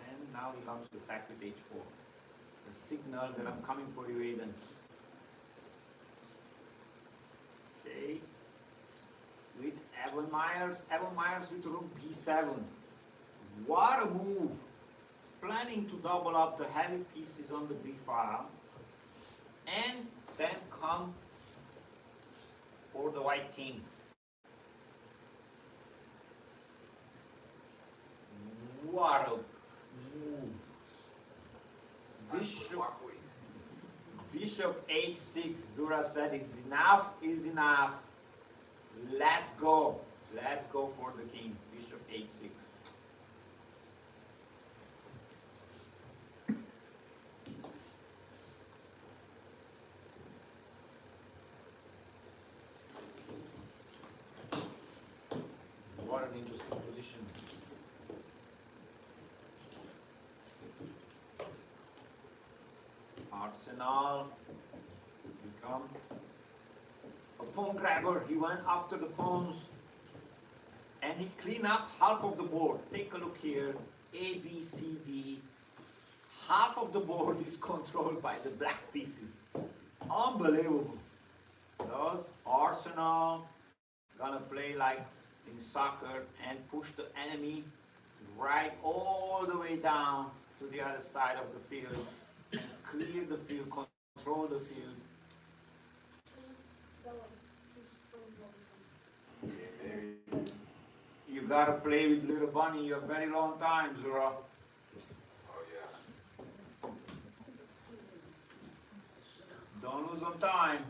And now he comes to attack with h4. A signal that I'm coming for you, Aiden. Okay. With Evan Myers with rook b7. What a move! He's planning to double up the heavy pieces on the b file and then come for the white king. What a move! Bishop h6. Zura said is enough is enough. Let's go. Let's go for the king. Bishop h6. What an interesting position. Arsenal become a pawn grabber. He went after the pawns and he cleaned up half of the board. Take a look here. A, B, C, D. Half of the board is controlled by the black pieces. Unbelievable. Thus, Arsenal gonna play like in soccer and push the enemy right all the way down to the other side of the field. Clear the field, control the field. You gotta play with little bunny a very long time, Zura. Oh yeah. Don't lose on time.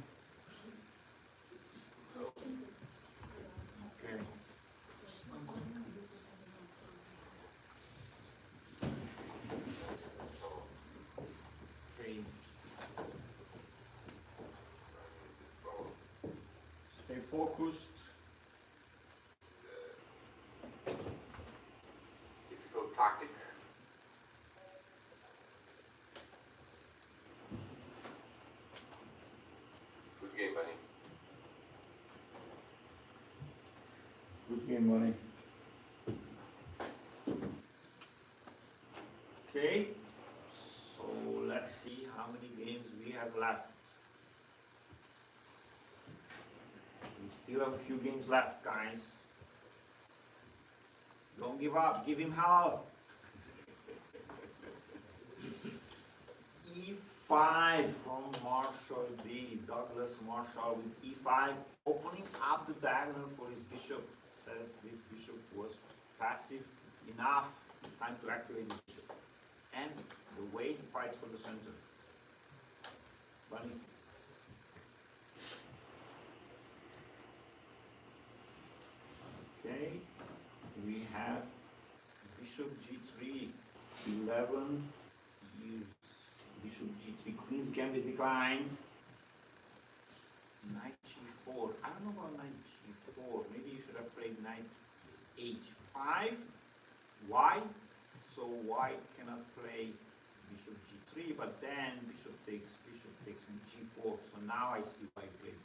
Okay. Okay. Stay focused. Difficult tactic. Good game, Bunny. Good game, Bunny. Okay, so let's see how many games we have left. We still have a few games left, guys. Don't give up, give him help. E5 from Marshall D. Douglas Marshall with E5, opening up the diagonal for his bishop. Says this bishop was passive enough. Time to activate the bishop. And the way he fights for the center. Bunny. Okay, we have bishop G3, 11, use bishop G3, queen's gambit declined, knight G4, I don't know about knight G4, maybe you should have played knight H5, why? So white cannot play bishop G3, but then bishop takes, and G4, so now I see why he played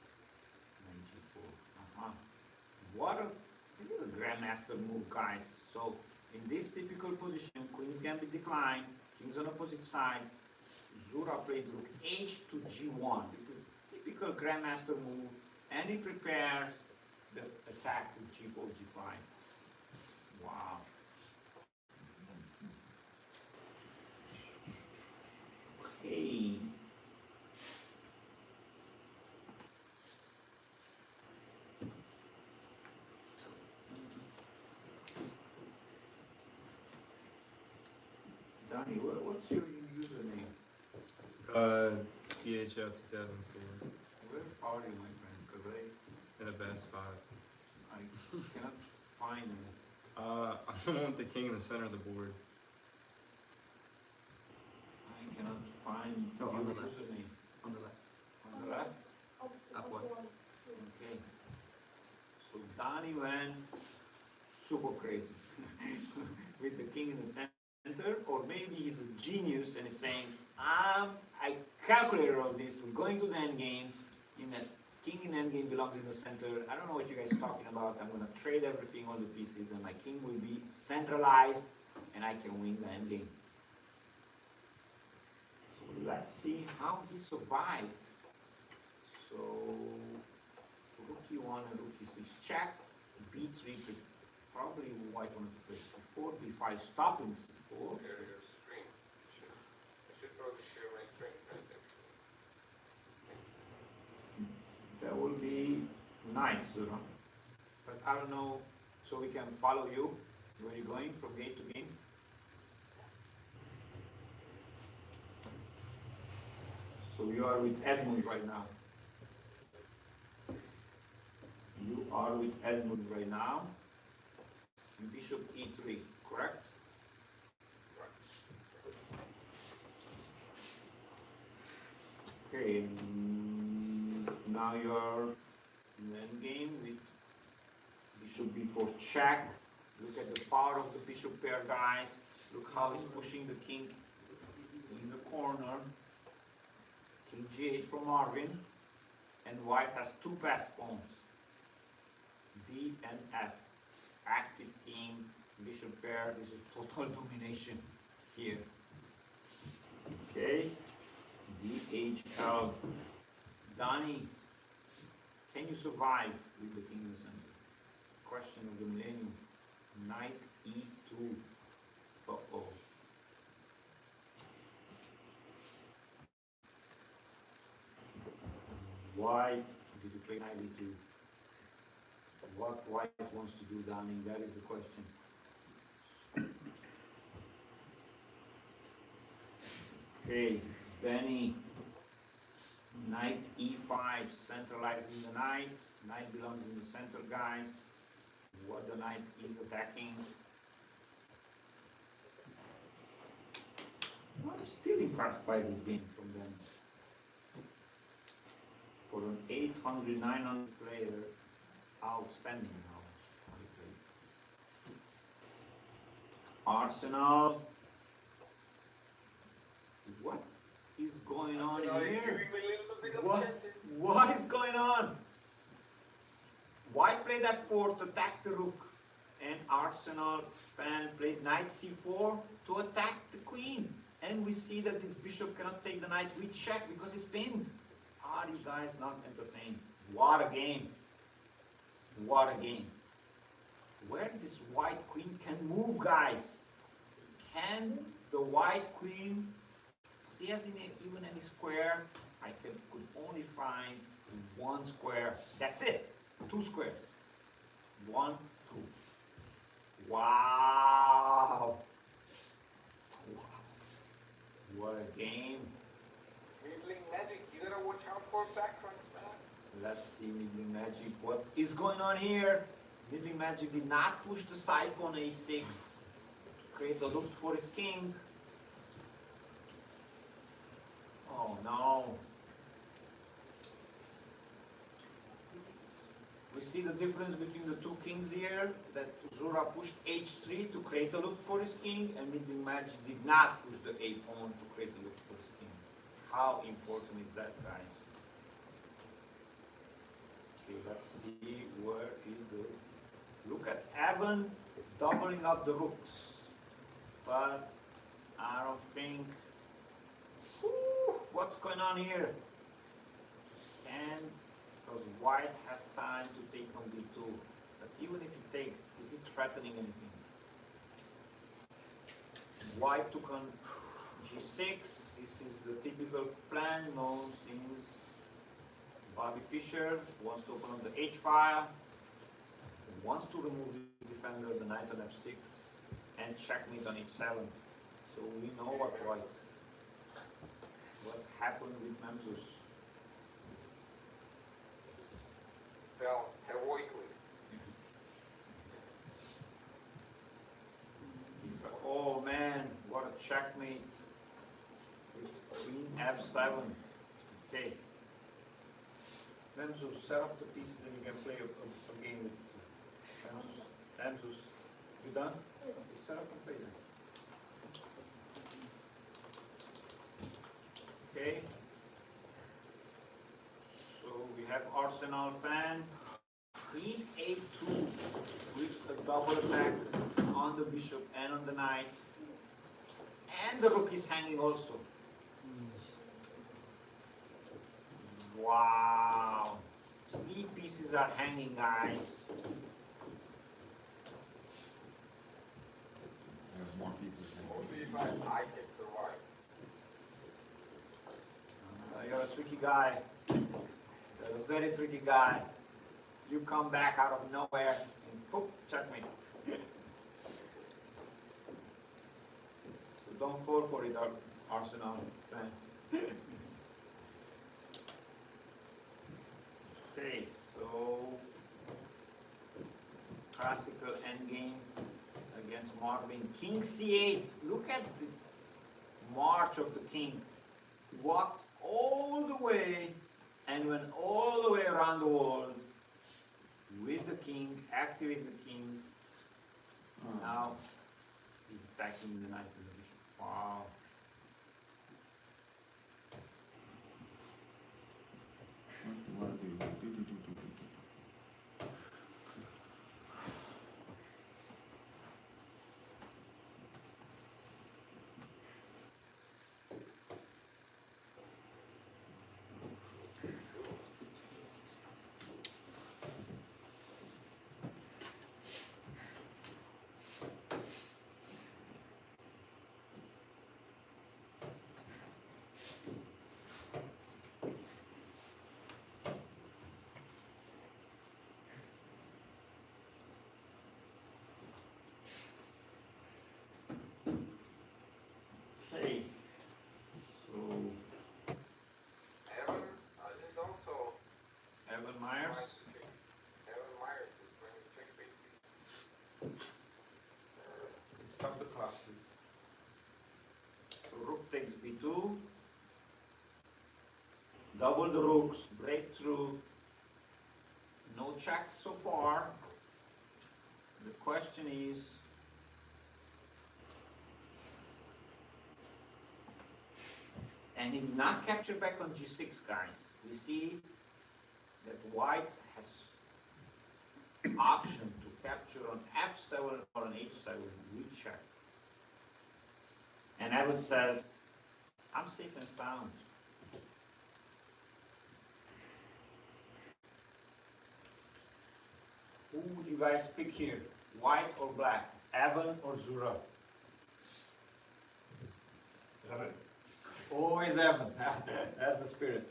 knight G4, What a this is a grandmaster move, guys. So in this typical position, queen's gambit decline, king's on opposite side. Zura played rook h to g1. This is typical grandmaster move, and he prepares the attack to g4, g5. Wow. Okay. Donnie, what's your username? DHL 2004. Where are you, my friend? Because In a bad spot. I cannot find you. I'm the one with the king in the center of the board. I cannot find Oh, on your the left. username. On the left. On the left? Up one. Okay. So Donnie went super crazy with the king in the center, or maybe he's a genius and is saying, I calculated all this, we're going to the end game, in that king in end game belongs in the center. I don't know what you guys are talking about. I'm going to trade everything on the pieces and my king will be centralized and I can win the end game. So let's see how he survived. So rook e1 and rook e6 check, b3, probably white wanted to play c4, b5 stopping c4. Share your screen. I should probably share my screen, right? Actually. That will be nice, Zura. But I don't know, so we can follow you. Where are you going from game to game? So you are with Edmund right now. You are with Edmund right now. And bishop e3, correct? Okay, now you are in the end game with bishop b4 check. Look at the power of the bishop pair, guys. Look how he's pushing the king in the corner. King g8 from Marvin. And white has two passed pawns. D and F. Active king, bishop pair. This is total domination here. Okay. DHL. Donnie, can you survive with the king in the center? Question of the millennium. Knight e2. Uh-oh. Why did you play knight e2? What white wants to do, Donnie? That is the question. Okay, Benny. Knight e5, centralizing the knight. Knight belongs in the center, guys. What the knight is attacking. I'm still impressed by this game from them. For an 800, 900 player, outstanding how Arsenal. What is going on Arsenal is here? giving me a little bit of What, chances. what is going on? Why play that 4 to attack the rook? and Arsenal fan played knight c4 to attack the queen. And we see that this bishop cannot take the knight. We check because it's pinned. Are you guys not entertained? What a game. What a game. Where this white queen can move, guys. Can the white queen, see as in even any square, I could only find one square. That's it. 2 squares. 1, 2. Wow. What a game. Middling magic, you gotta watch out for backtracks, man. Let's see Middling Magic. What is going on here? Middling Magic did not push the side pawn a6 to create the loop for his king. Oh no. We see the difference between the two kings here, that Zura pushed h3 to create a loop for his king, and Middling Magic did not push the a pawn to create a loop for his king. How important is that, guys? Okay, let's see where is the... Look at Evan doubling up the rooks. But I don't think... Whew, what's going on here? And because white has time to take on b2. But even if he takes, is it threatening anything? White took on g6. This is the typical plan known since Bobby Fischer wants to open up the h file, wants to remove the defender, the knight on f6, and checkmate on h7. So we know what happened with Memzus. Fell heroically. Oh man, what a checkmate with queen f7. Okay. Memzus, set up the pieces and you can play a game with Memzus. Memzus, you done? Set up and play them. Okay. So we have Arsenal fan. Queen a2 with a double attack on the bishop and on the knight. And the rook is hanging also. Wow. 3 pieces are hanging, guys. There's more pieces. Only if I can survive. You're a tricky guy. You're a very tricky guy. You come back out of nowhere and poof, checkmate. So don't fall for it, Arsenal fan. Okay, so classical endgame against Marvin. King c8. Look at this march of the king. He walked all the way and went all the way around the world with the king, activate the king. Now he's attacking the knight and the bishop. Wow. What do you want to do? Okay. So Evan is also Evan Myers. trying to check. Evan Myers is trying to checkmate. Stop the clock, please. So rook takes b2. Double the rooks, breakthrough. No checks so far. The question is, and he did not capture back on g6, guys. We see that white has option to capture on f7 or on h7, we check. And Evan says, I'm safe and sound. Who would you guys pick here? White or black? Evan or Zura? Evan. Always Evan. That's the spirit.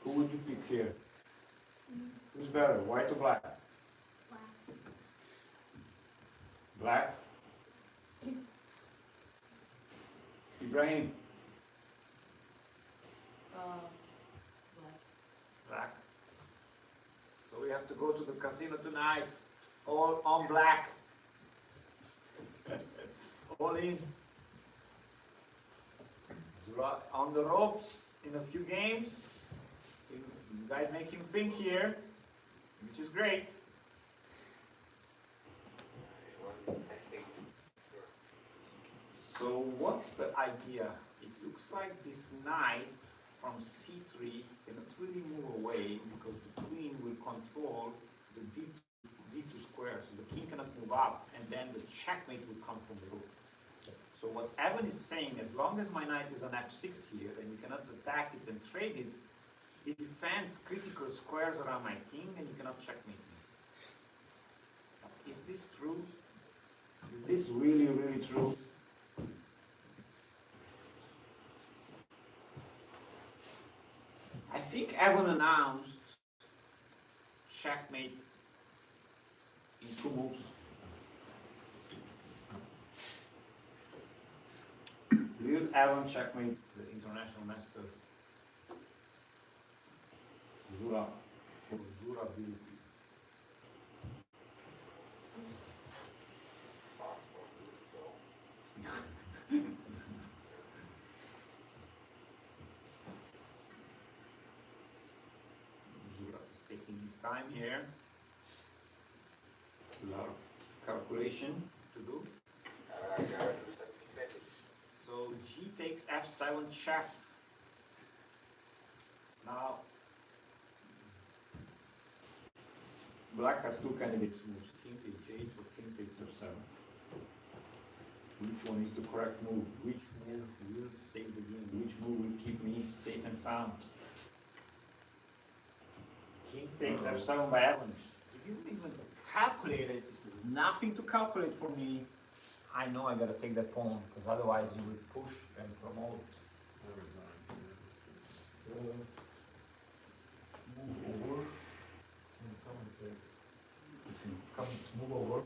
Who would you pick here? Who's better, white or black? Black. Black? Ibrahim? Black. Black. So we have to go to the casino tonight. All on black. All in. Zura on the ropes in a few games. You guys make him think here, which is great. Everyone is testing. So what's the idea? It looks like this knight from c3 cannot really move away because the queen will control the d2 square, so the king cannot move up, and then the checkmate will come from the rook. So what Evan is saying, as long as my knight is on f6 here, and you cannot attack it and trade it, it defends critical squares around my king, and you cannot checkmate me. Is this true? Is this really, really true? I think Evan announced checkmate in 2 moves. Will Evan checkmate the international master Zura for Zura ability? Zura is taking his time here. A lot of calculation to do. Gotta do something better. So G takes f7 check. Now, black has 2 candidates moves. King takes J8 or king takes f7. Which one is the correct move? Which move will save the game? Which move will keep me safe and sound? King takes f7 by Evan. If you didn't even calculate it, this is nothing to calculate for me. I know I gotta take that pawn, because otherwise you will push and promote. Move over. Come and take. Come, move over.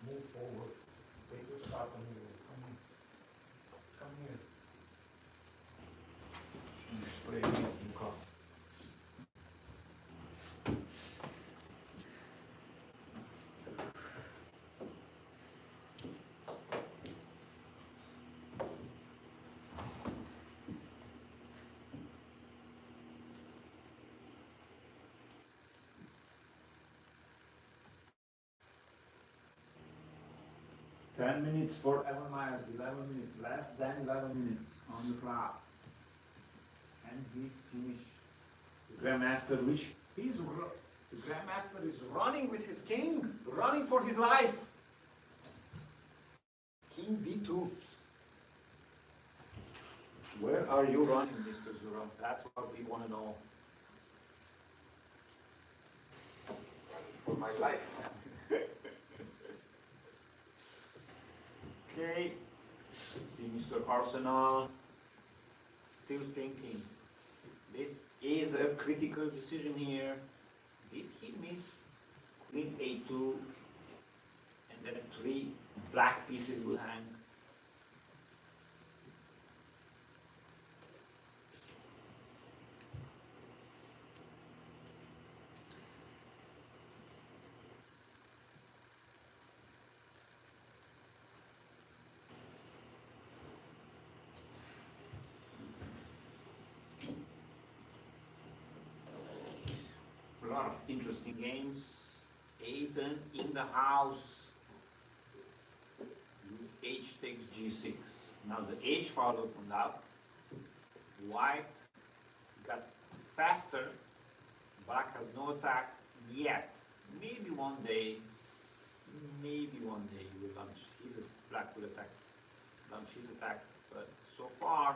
Move forward. Take your shot and move. Come here. Come here. Spray me and come. Minutes for Evan Myers, 11 minutes, less than 11 minutes on the clock. And he finished the Grandmaster, which the Grandmaster is running with his king, running for his life. King d2. Where are you running, Mr. Zura? That's what we want to know. For my life. Okay, let's see, Mr. Arsenal, still thinking. This is a critical decision here. Did he miss Queen A2, and then 3 black pieces will hang? A lot of interesting games. Aiden in the house. H takes G6. Now the H file opened up. White got faster. Black has no attack yet. Maybe one day he will launch. Black will launch his attack. But so far,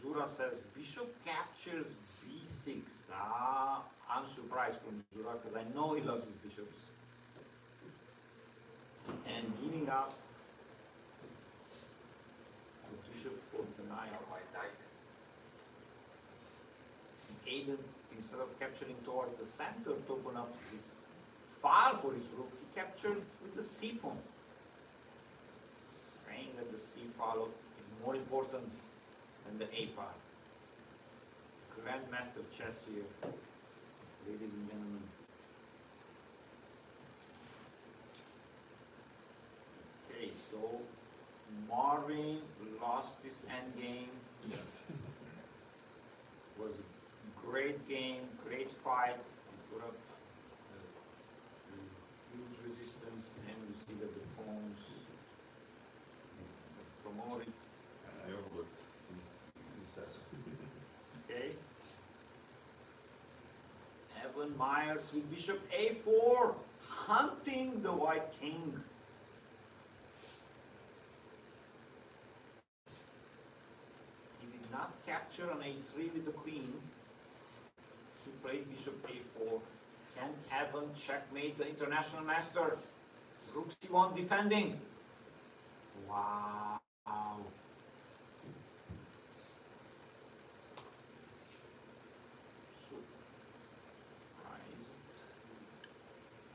Zura says bishop captures b6. I'm surprised from Zura because I know he loves his bishops. And giving up the bishop for the knight. On my knight. Aiden, instead of capturing towards the center to open up his file for his rook, he captured with the c pawn. Saying that the c file is more important than the a file. Grandmaster chess here, ladies and gentlemen. Okay, so Marvin lost this endgame. Was a great game, great fight. He put up huge resistance, and you see that the pawns promoted. I overlooked C7. Okay. Evan Myers with bishop a4, hunting the white king. He did not capture on a3 with the queen. He played bishop a4. Can Evan checkmate the international master? Rook c1 defending. Wow.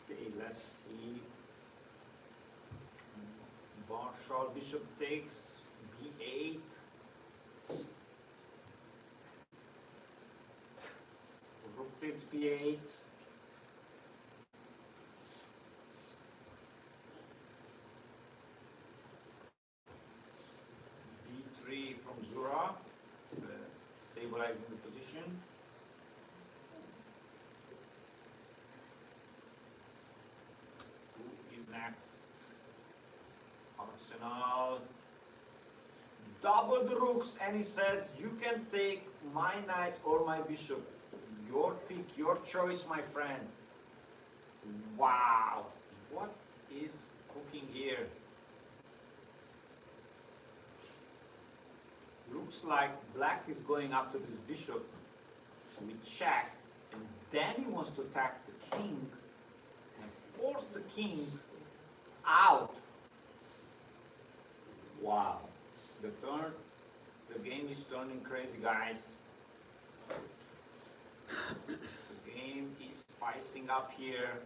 Okay, let's see. Marshall, bishop takes b8. Rook takes b8. b3 from Zura, stabilizing the position. Who is next? Arsenal. Double the rooks, and he says, you can take my knight or my bishop. Your pick, your choice, my friend. Wow. What is cooking here? Looks like black is going after this bishop. We check, and then he wants to attack the king and force the king out. Wow. The game is turning crazy, guys. The game is spicing up here.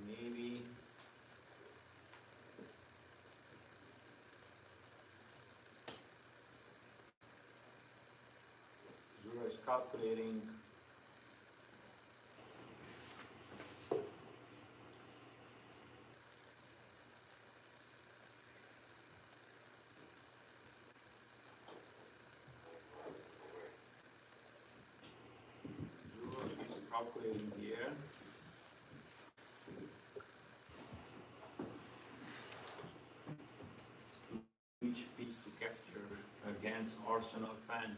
Maybe Zura is calculating. Zura is calculating here. Which piece to capture against Arsenal fan.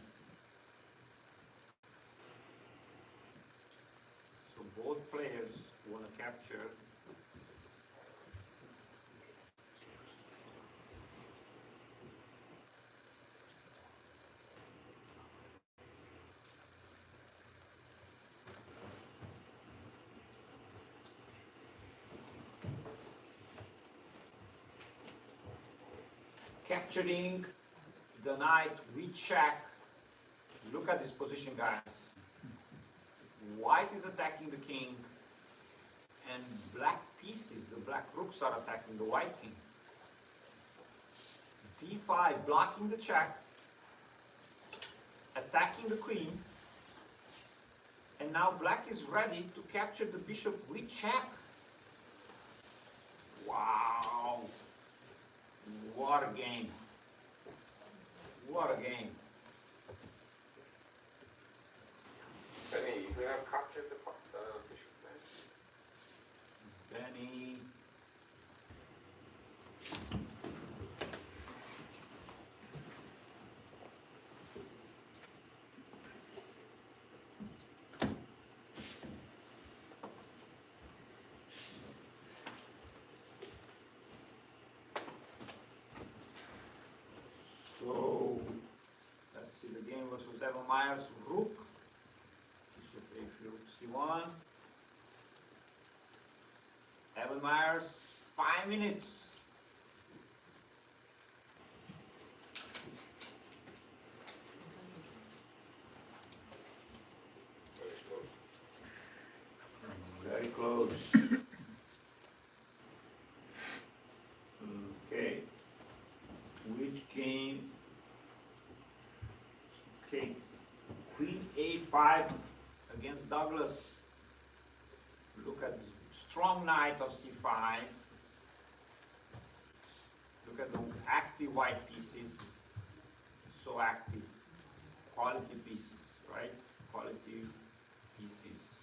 So both players want to capture. Capturing the knight, we check. Look at this position, guys. White is attacking the king, and black pieces, the black rooks are attacking the white king. d5, blocking the check, attacking the queen, and now black is ready to capture the bishop with check. Wow. What a game. What a game. Penny, you have captured the bishop, man. Benny. So, let's see the game versus Evan Myers, Rook. Bishop A3, Rook C1. Evan Myers, 5 minutes. Very close. Okay. Which game? Okay. Queen A5 against Douglas. Look at this strong knight of C5. Look at the active white pieces. So active. Quality pieces, right? Quality pieces.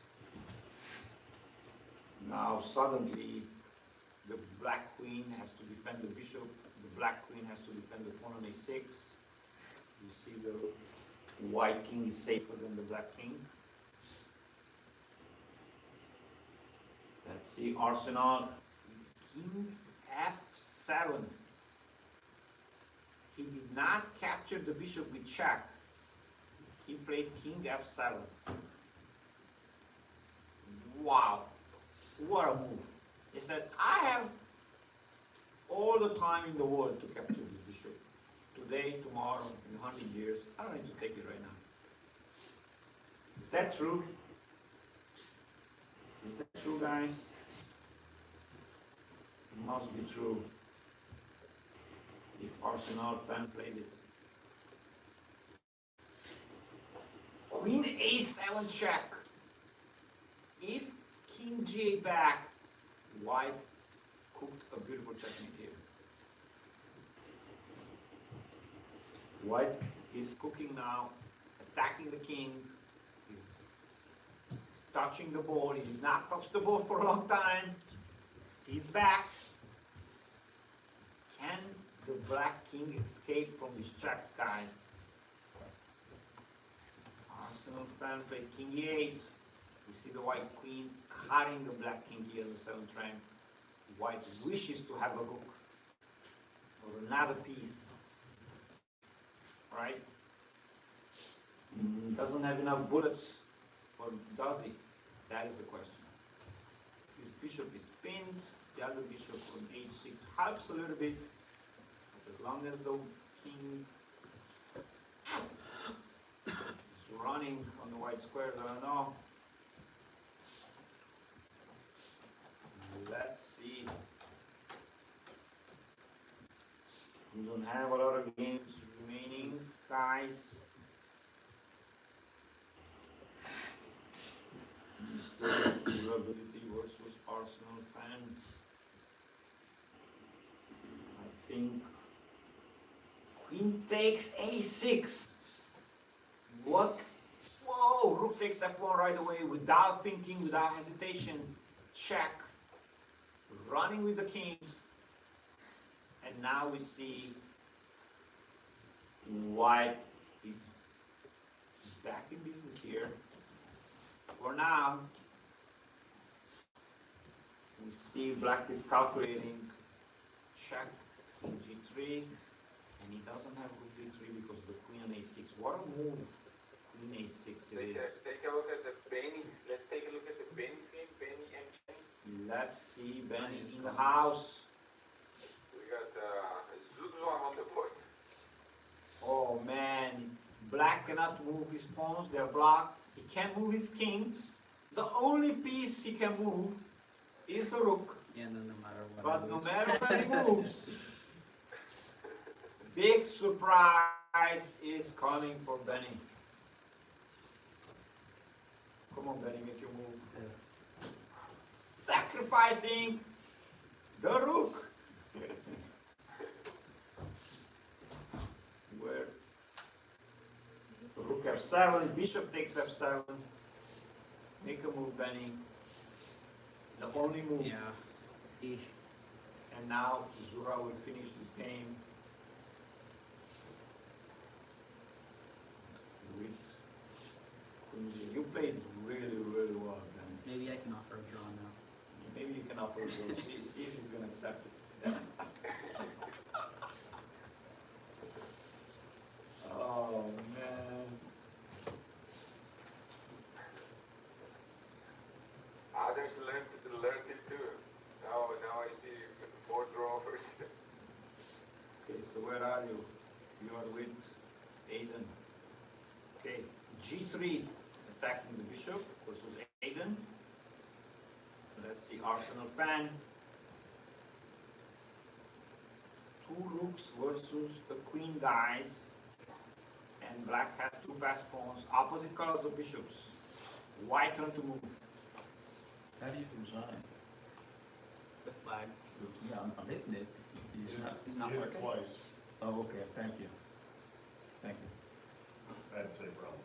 Now suddenly the black queen has to defend the bishop. The black queen has to defend the pawn on A6. You see the white king is safer than the black king. Let's see Arsenal. King F7. He did not capture the bishop with check. He played King F7. Wow. What a move. He said, I have all the time in the world to capture this bishop. Today, tomorrow, in 100 years. I don't need to take it right now. Is that true? Is that true, guys? It must be true. If Arsenal fan played it. Queen A7 check. If King G8 back, white cooked a beautiful checkmate here. White is cooking now, attacking the king. He's touching the ball. He did not touch the ball for a long time. He's back. Can the black king escape from these checks, guys? Arsenal fan played King E8. You see the white queen cutting the black king here in the 7th rank. White wishes to have a rook or another piece, right? Doesn't have enough bullets, or does he? That is the question. His bishop is pinned. The other bishop on H6 helps a little bit, but as long as the king is running on the white squares, I don't know. Let's see. We don't have a lot of games remaining, guys. Mr. Durability versus Arsenal fans. I think Queen takes A6. What? Whoa! Rook takes F1 right away without thinking, without hesitation. Check. Running with the king, and now we see white is back in business here. For now, we see black is calculating check king G3, and he doesn't have rook D3 because the queen on A6. What a move! Queen A6 it is. Take a look at the Benny's. Let's take a look at the Benny's game. Benny and Chain. Let's see Benny in the house. We got Zura on the board. Oh man, black cannot move his pawns, they're blocked. He can't move his king. The only piece he can move is the rook. Yeah, no matter what. But no matter what he moves, big surprise is coming for Benny. Come on, Benny, make your move. Sacrificing the rook. Where rook F7, bishop takes F7. Make a move, Benny. The only move. Yeah. And now Zura will finish this game with Queen G. You played really, really well, man. Maybe I can offer a draw now. Maybe you can offer it. See if he's gonna accept it. Oh man. Others learned it too. Now I see more drawers. Okay, so where are you? You are with Aiden. Okay, G3 attacking the bishop versus Aiden. Let's see, Arsenal fan. Two rooks versus the queen dies. And black has two passed pawns, opposite colors of bishops. White turn to move. How do you resign? The flag. Yeah, I'm hitting it. It's not You hit working. it twice. Oh, okay, thank you. Thank you. That's a problem.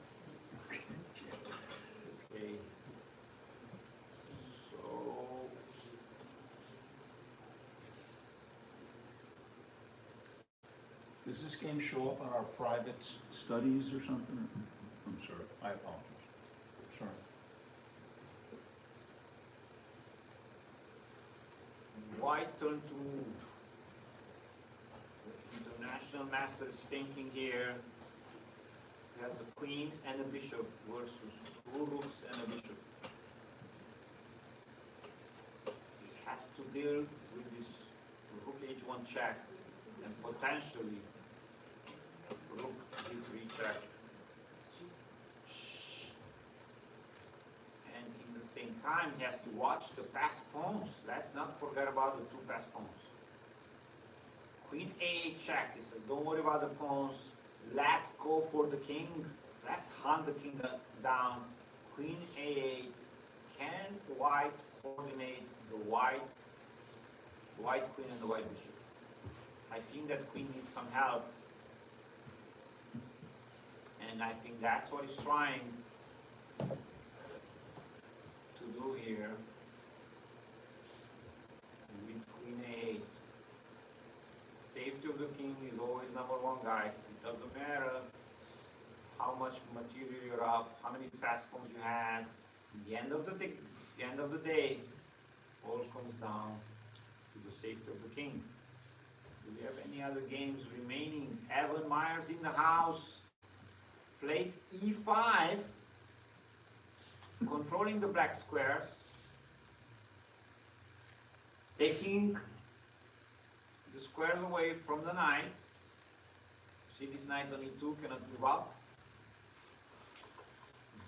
Okay. So Does this game show up on our private studies or something? I'm sorry, I apologize. Sorry. white turn to move. The international master is thinking here. He has a queen and a bishop versus two rooks and a bishop. He has to deal with this rook h1 check and potentially rook d3 check. And in the same time, he has to watch the passed pawns. Let's not forget about the two passed pawns. Queen a8 check. He says, don't worry about the pawns. Let's go for the king. Let's hunt the king down. Queen a8. Can white coordinate the white queen and the white bishop? I think that queen needs some help. And I think that's what he's trying to do here with queen a8. Safety of the king is always number one, guys. It doesn't matter how much material you're up, how many pass pawns you have. At the end of the day, all comes down to the safety of the king. Do we have any other games remaining? Evan Myers in the house. Played e5, controlling the black squares, taking the squares away from the knight. See, this knight on e2 cannot move up.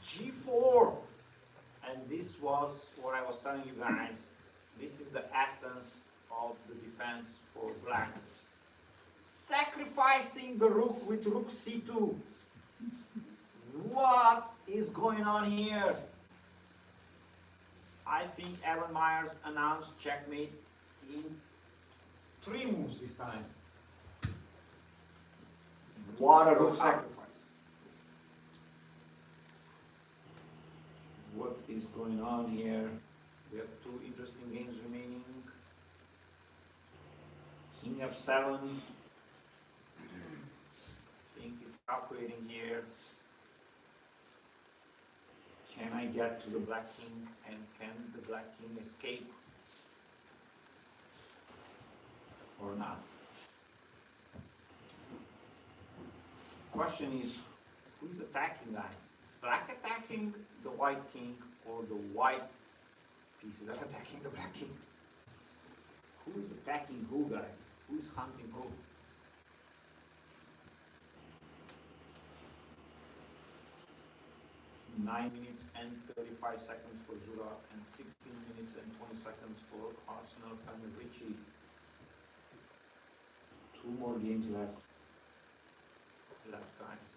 g4, and this was what I was telling you guys. This is the essence of the defense for black. Sacrificing the rook with rook c2. What is going on here? I think Aaron Myers announced checkmate in 3 moves this time. What a rook sacrifice. What is going on here? We have 2 interesting games remaining. King f7. I think he's calculating here. Can I get to the black king, and can the black king escape or not? Question is, who is attacking, guys? Is black attacking the white king, or the white pieces are attacking the black king? Who is attacking who, guys? Who is hunting who? Nine minutes and 35 seconds for Zura and 16 minutes and 20 seconds for Arsenal and Richie. 2 more games left, guys.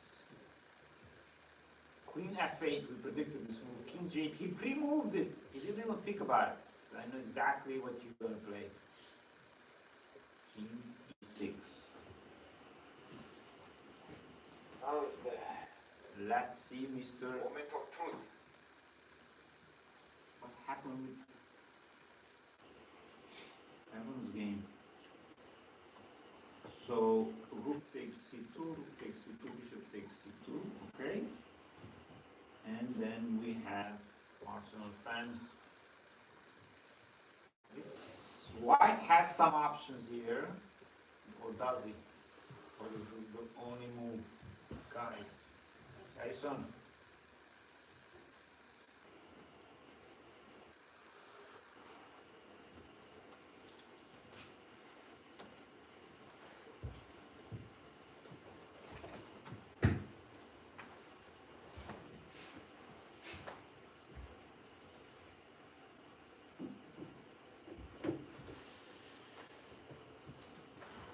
Queen f8, we predicted this move. King g8, he pre-moved it. He didn't even think about it. So I know exactly what you're gonna play. King e6. How is that? Let's see, Mr. Moment of truth. What happened with Evan's game. So rook takes c2, rook takes c2, bishop takes c2, okay? And then we have Arsenal fan. This white has some options here, or does it? Or is this the only move? Guys, Tyson.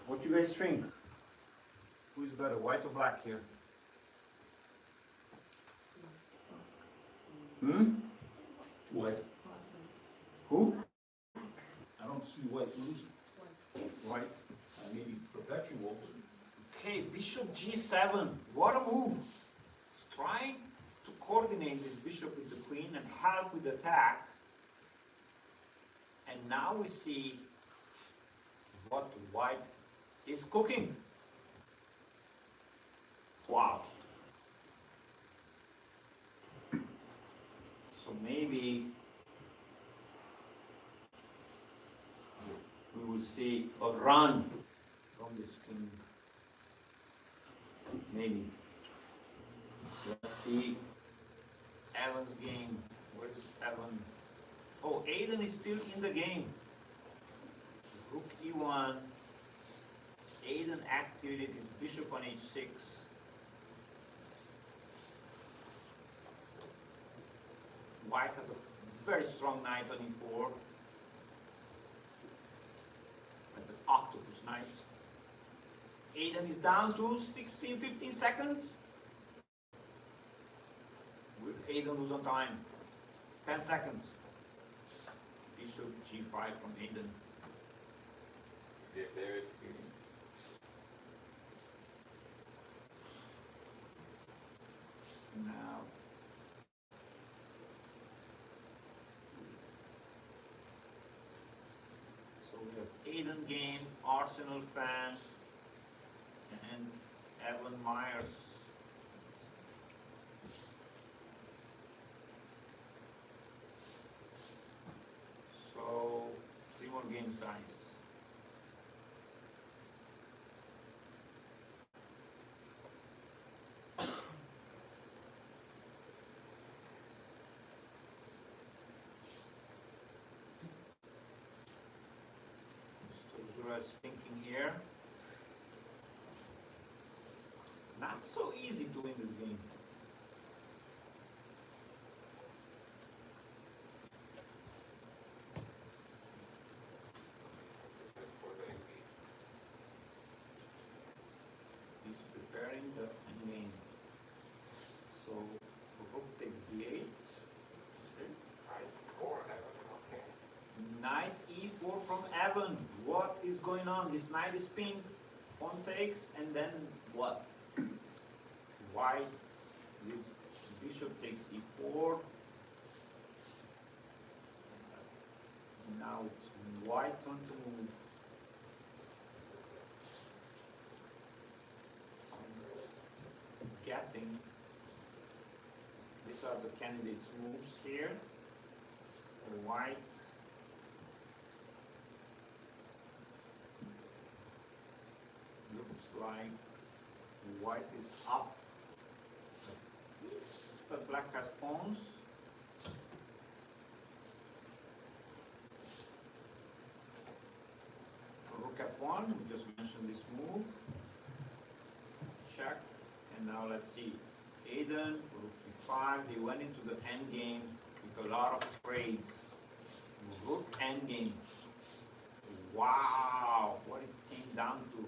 What do you guys think? Who's better, white or black here? Hmm? White. Who? I don't see white losing. White. Maybe perpetual. Okay, bishop g7. What a move. He's trying to coordinate this bishop with the queen and help with the attack. And now we see what white is cooking. Wow. So maybe we will see a run from this king. Maybe. Let's see Evan's game. Where's Evan? Oh, Aiden is still in the game. Rook e1. Aiden activated his bishop on h6. White has a very strong knight on e4. Like an octopus knight. Aiden is down to 16, 15 seconds. Will Aiden lose on time? 10 seconds. Bishop g5 from Aiden. There is Now. So we have Aiden game, Arsenal fan, and Evan Myers. So 3 more games, guys. Zura is thinking here. Not so easy to win this game. for the NBA. He's preparing the endgame. So rook takes d8. Right, 4, okay. Knight e4 from Evan. What is going on? This knight is pinned. Pawn takes, and then what? White with bishop takes e4. Now it's white turn to move. I'm guessing these are the candidates' moves here. White. Looks like white is up. But black has pawns. Rook f1, we just mentioned this move. Check. And now let's see. Aiden, rook e5, they went into the endgame with a lot of trades. Rook endgame. Wow, what it came down to.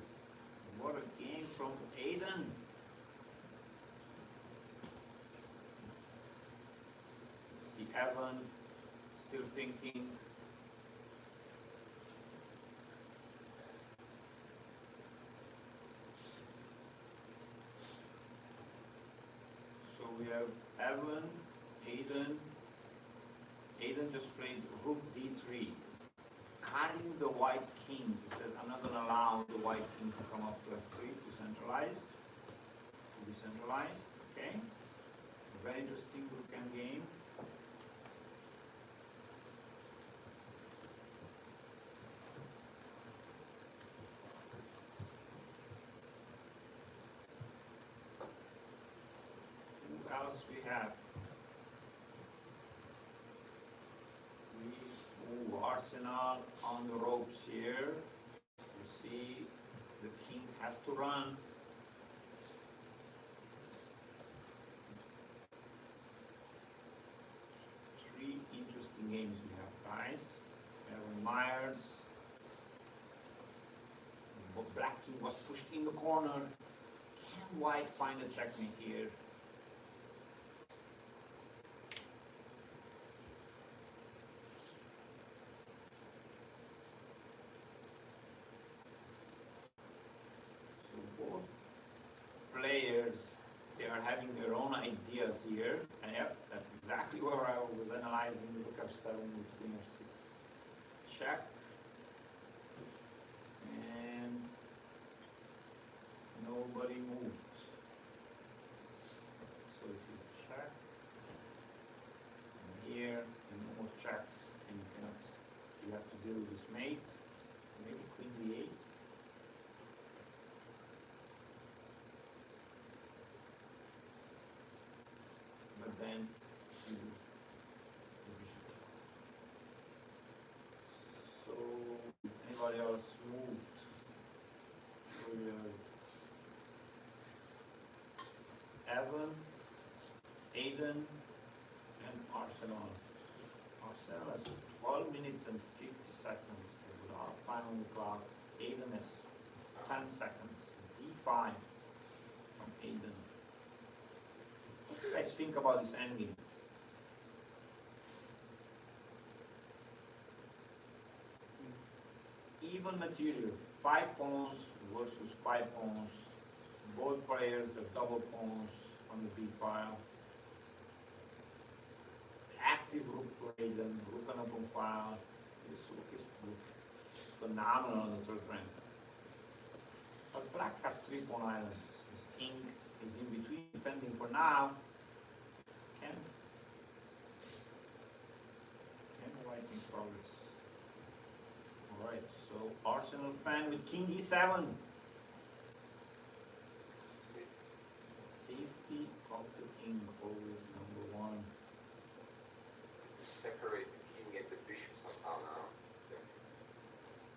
What a game from Aiden. See Evan still thinking. So we have Evan, Aiden. Aiden just played rook d3. guarding the white king. He says, I'm not going to allow the white king to come up to f3 to centralize, to be centralized. Okay? Very interesting rook and game. Who else we have? Arsenal on the ropes here. You see the king has to run. Three interesting games we have, guys. Aaron Myers. Black king was pushed in the corner. Can white find a checkmate here? Players, they are having their own ideas here, and yep, that's exactly where I was analyzing the rook f7 with queen f6 check, and nobody moved. So if you check, and here, and no more checks, and you cannot, you have to deal with this mate, maybe queen d8. Then you lose the bishop. So anybody else moved? So we have Evan, Aiden, and Arsenal. Arsenal has 12 minutes and 50 seconds. There's a lot of time on the clock. Aiden has 10 seconds. D5 from Aiden. What do you guys think about this endgame? Even material, 5 pawns versus 5 pawns. Both players have double pawns on the b file. Active rook for Aiden, rook on open file. This rook is phenomenal on the third rank. But black has 3 pawn islands. His king is in between, defending for now. Can white in progress? Alright, so Arsenal fan with king e7. Safety of the king, always number 1. Separate the king and the bishop somehow now. Yeah.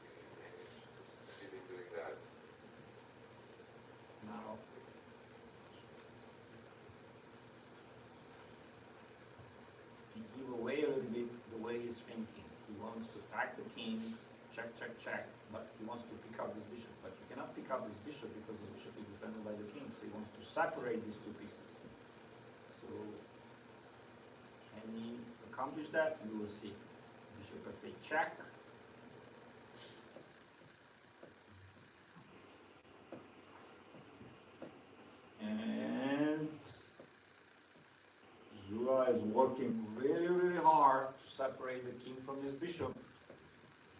We managed to succeed in doing that. Now, he give away a little bit the way he's thinking. He wants to attack the king, check, check, check, but he wants to pick up this bishop. But you cannot pick up this bishop because the bishop is defended by the king, so he wants to separate these 2 pieces. So, can he accomplish that? We will see. Bishop f8 check. And Zura is working really, really hard to separate the king from this bishop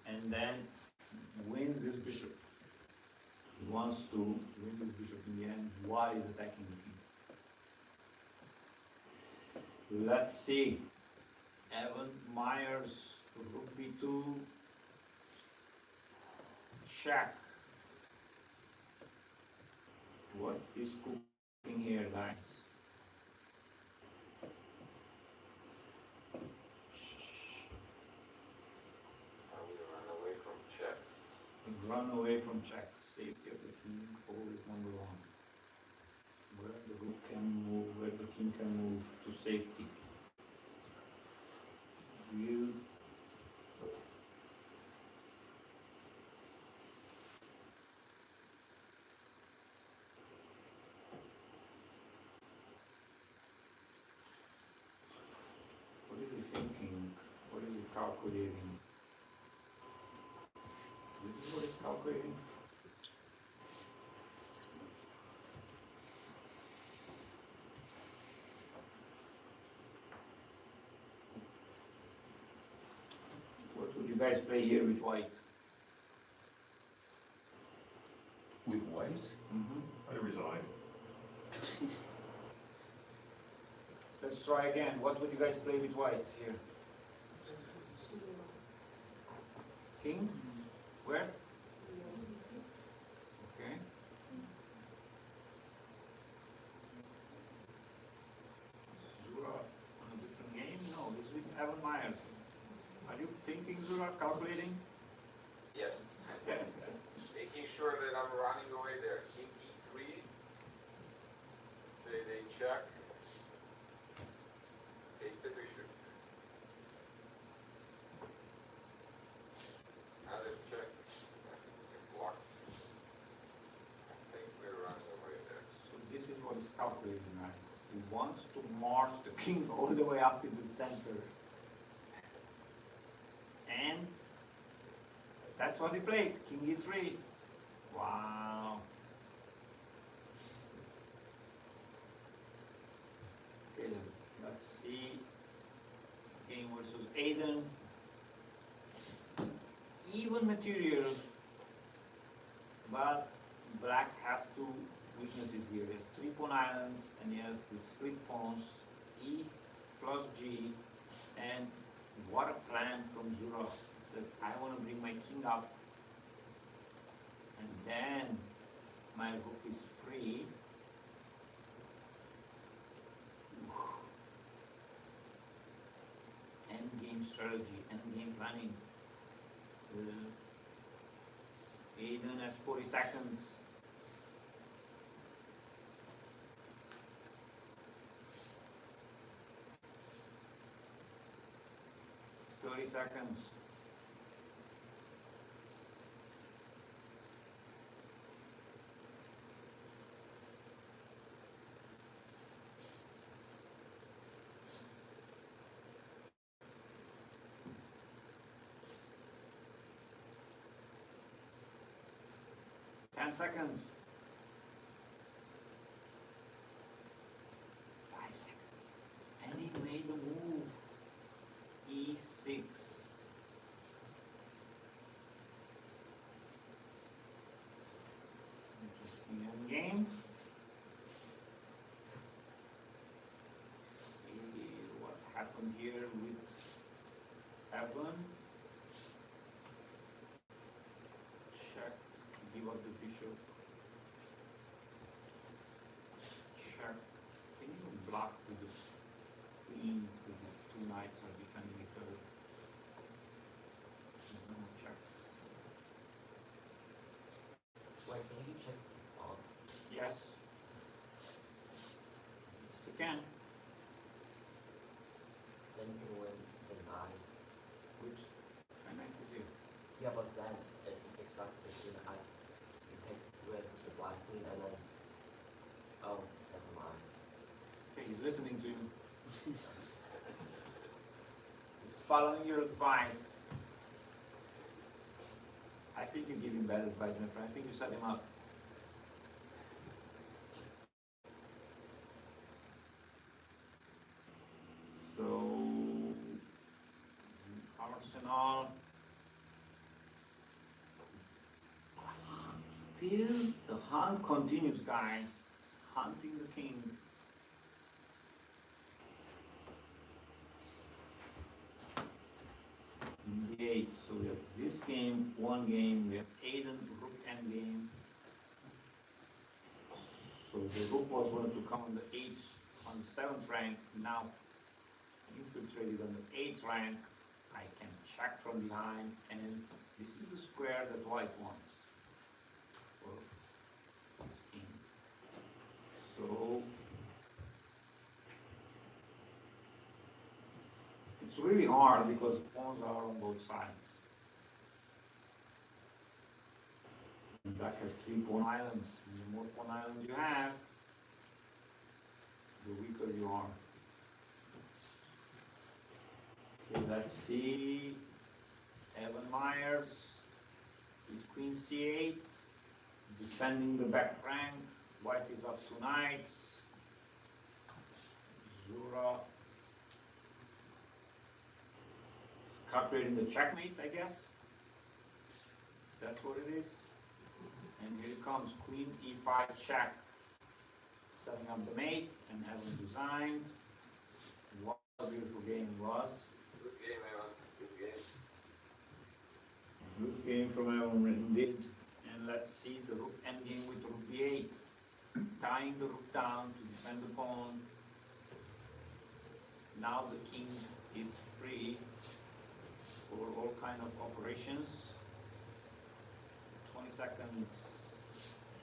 and then win this bishop. He wants to win this bishop in the end while he's attacking the king. Let's see. Evan Myers, rook b2, check. What is cooking here, guys? I will run away from chess. Run away from checks. Safety of the king, always number 1. Where the rook can move, where the king can move to safety. You what is he thinking? What is he calculating? This is what he's calculating. What would you guys play here with white? With white? Mm-hmm. I resign. Let's try again. What would you guys play with white here? King? Where? Okay. Zura on a different game? No, he's with Evan Myers. Are you thinking, Zura, calculating? Yes. Making sure that I'm running away there. King E3. Say they check. Take the bishop. Another check. Block. I think we're running away there. So this is what is calculating, guys. He wants to march the king all the way up in the center. And that's what he played, King E3. Wow. Okay, then, let's see. Game versus Aiden. Even material, but black has two weaknesses here. He has 3 pawn islands and he has the split pawns, E plus G, and what a plan from Zura. He says, I want to bring my king up, and then my rook is free. End game strategy, end game planning. Aiden has 40 seconds. Seconds. Ten seconds. 5 seconds. And he made the move. E6. Interesting end game. See what happened here with Evan. Check. Give up the bishop. Check. Can you block with the queen? With the 2 knights are defending each other. There's no more checks. Wait, can you check on? Yes. Yes, you can. Then you can win the 9. Which I meant to do. Yeah, but then if you take back the queen, you take with the black queen and then. Oh, never mind. Okay, he's listening to you. He's following your advice. I think you give him bad advice, my friend. I think you set him up. So, Arsenal. Still, the hunt continues, guys. It's hunting the king. Engage. So we have this game, one game. We have Aiden rook end game. So the rook was wanted to come on the 8th, on the 7th rank. Now infiltrated on the 8th rank. I can check from behind, and this is the square that white wants for this king. So it's really hard because pawns are on both sides. And black has 3 pawn islands. The more pawn islands you have, the weaker you are. Okay, let's see. Evan Myers with Queen C8, defending the back rank. White is up 2 knights. Zura is calculating the checkmate, I guess. That's what it is. And here it comes, queen e5 check. Setting up the mate and having designed. What a beautiful game it was. Good game, Evan. Good game. Good game from Evan indeed. And let's see the rook endgame with rook b8. Tying the rook down to defend the pawn. Now the king is free for all kind of operations. 20 seconds,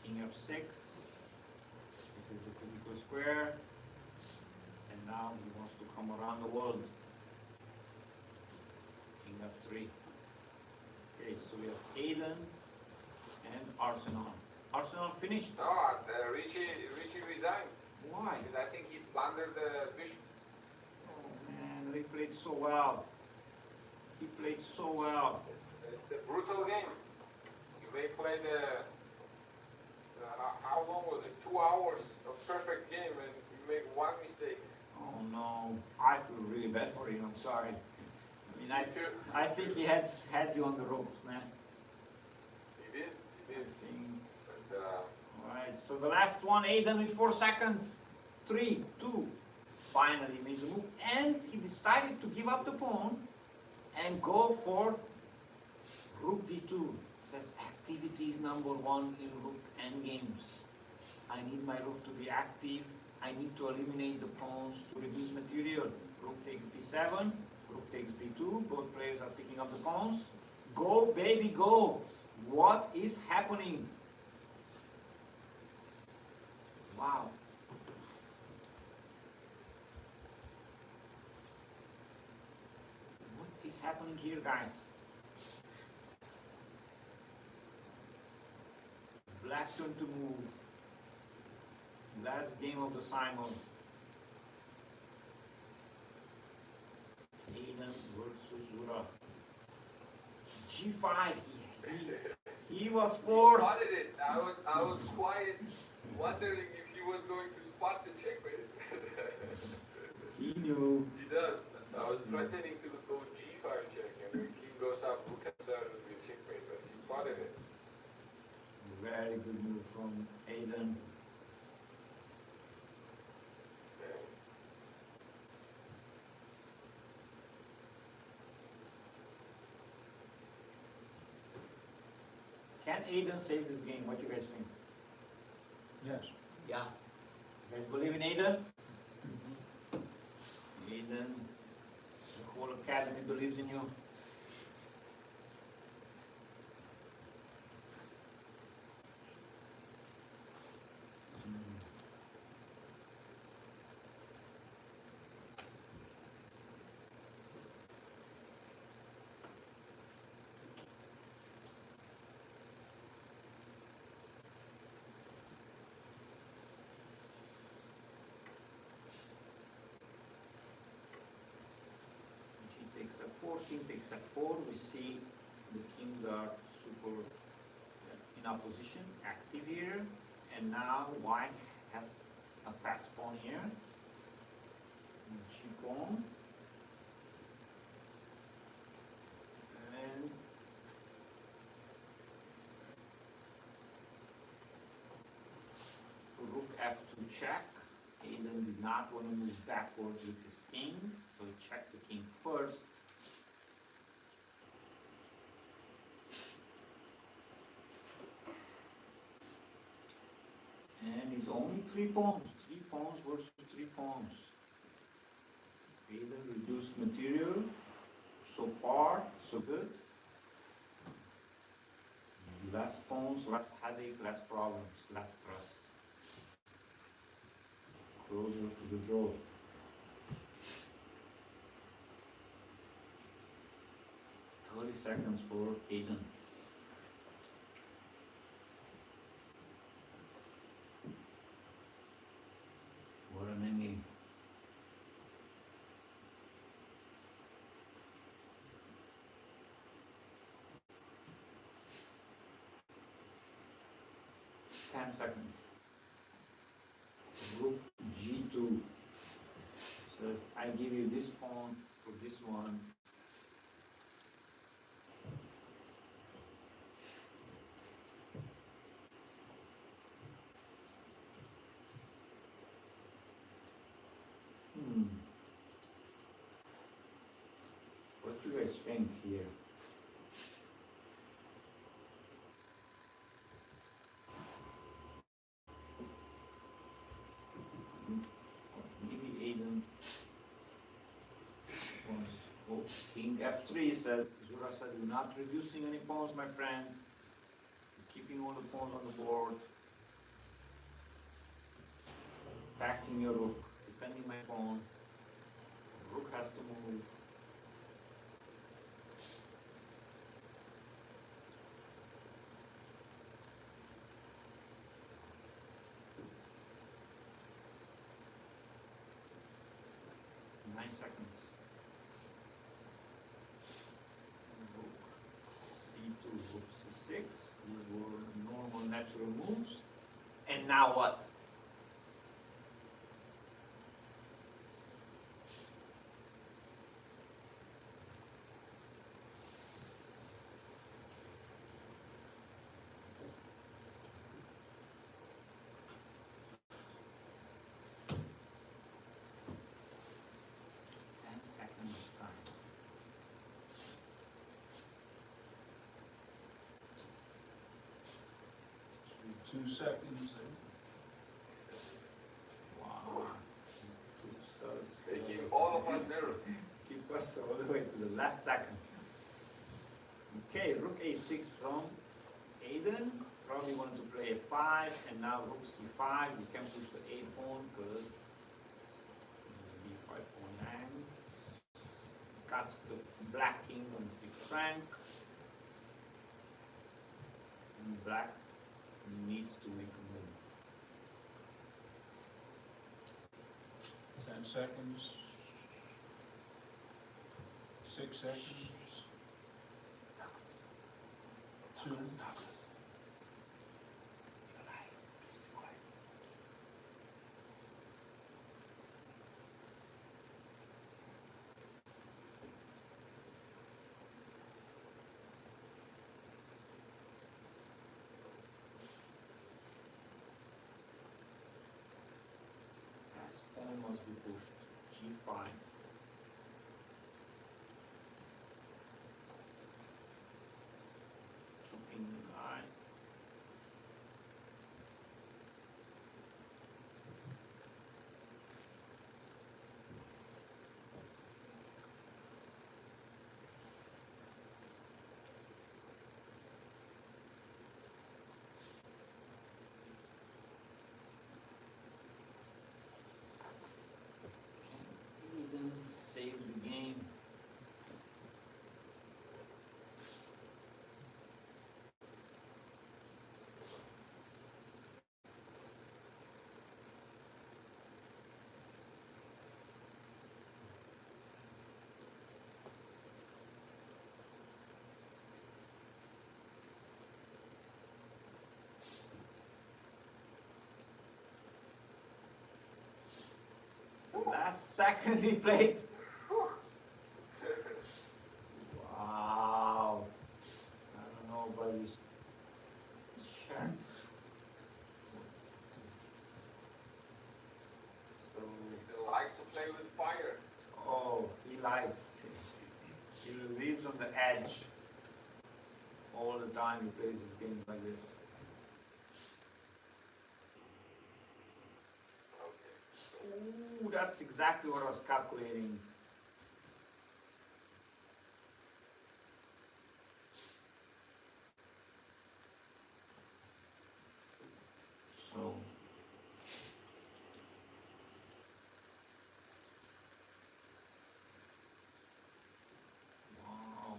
king f6. This is the critical square. And now he wants to come around the world. King f3. Okay, so we have Aiden and Arsenal. Arsenal finished. No, Richie resigned Why? because I think he blundered the bishop. Oh man, they played so well. He played so well. It's a brutal game. You may play how long was it? 2 hours of perfect game and you make one mistake. Oh no, I feel really bad for him. I'm sorry. I mean, Me too. I think he had you on the ropes, man. He did. I think. But Alright, so the last one, Aiden with 4 seconds. 3, 2. Finally made the move, and he decided to give up the pawn and go for rook d2. It says activity is #1 in rook endgames. I need my rook to be active. I need to eliminate the pawns to reduce material. Rook takes b7, rook takes b2. Both players are picking up the pawns. Go, baby, go! What is happening? Wow. What is happening here, guys? Black turn to move. Last game of the Simon. Aiden versus Zura. G5. He was he forced. spotted it. I was quiet, wondering if he was going to spot the checkmate. He knew. He does. I was threatening to go G5 check, and when king goes up, rook f7 will be checkmate, but he spotted it. Very good move from Aiden. Okay. Can Aiden save this game? What do you guys think? Yes. Yeah. You guys believe in Aiden? Aiden, the whole academy believes in you. G takes f4, king takes f4. We see the kings are super in opposition, active here. And now white has a pass pawn here. G pawn. And rook f2 check. Aiden did not want to move backwards with his king, so he checked the king first. And it's only 3 pawns. 3 pawns versus 3 pawns. Aiden reduced material. So far, so good. Less pawns, less headache, less problems, less stress. Closer to the draw. Seconds for Aiden. What an ending. Seconds. Rook G2 says I give you this pawn for this one. think here? Maybe Aiden was, oh, King F3 said, Zura said, you're not reducing any pawns, my friend. You're keeping all the pawns on the board. Attacking your rook, defending my pawn. Rook has to move. Nine seconds. Rook C2, rook C6. These were normal, natural moves. And now what? Times. 2 seconds. Wow. Keeps us, Making all of us nervous. keep us all the way to the last second. Okay, rook a6 from Aiden. Probably wanted to play a5, and now rook c5. You can push the a pawn because b5 pawn hangs. Cuts the black king on the fifth rank. And black needs to make a move. 10 seconds. 6 seconds. 2. Last pawn must be pushed. g5. Keeping the eye. Can Aiden save the game? Last second he played. Wow. I don't know about this check. So, He likes to play with fire. oh, he likes. He lives on the edge all the time. He plays his games like this. Ooh, that's exactly what I was calculating. So, wow.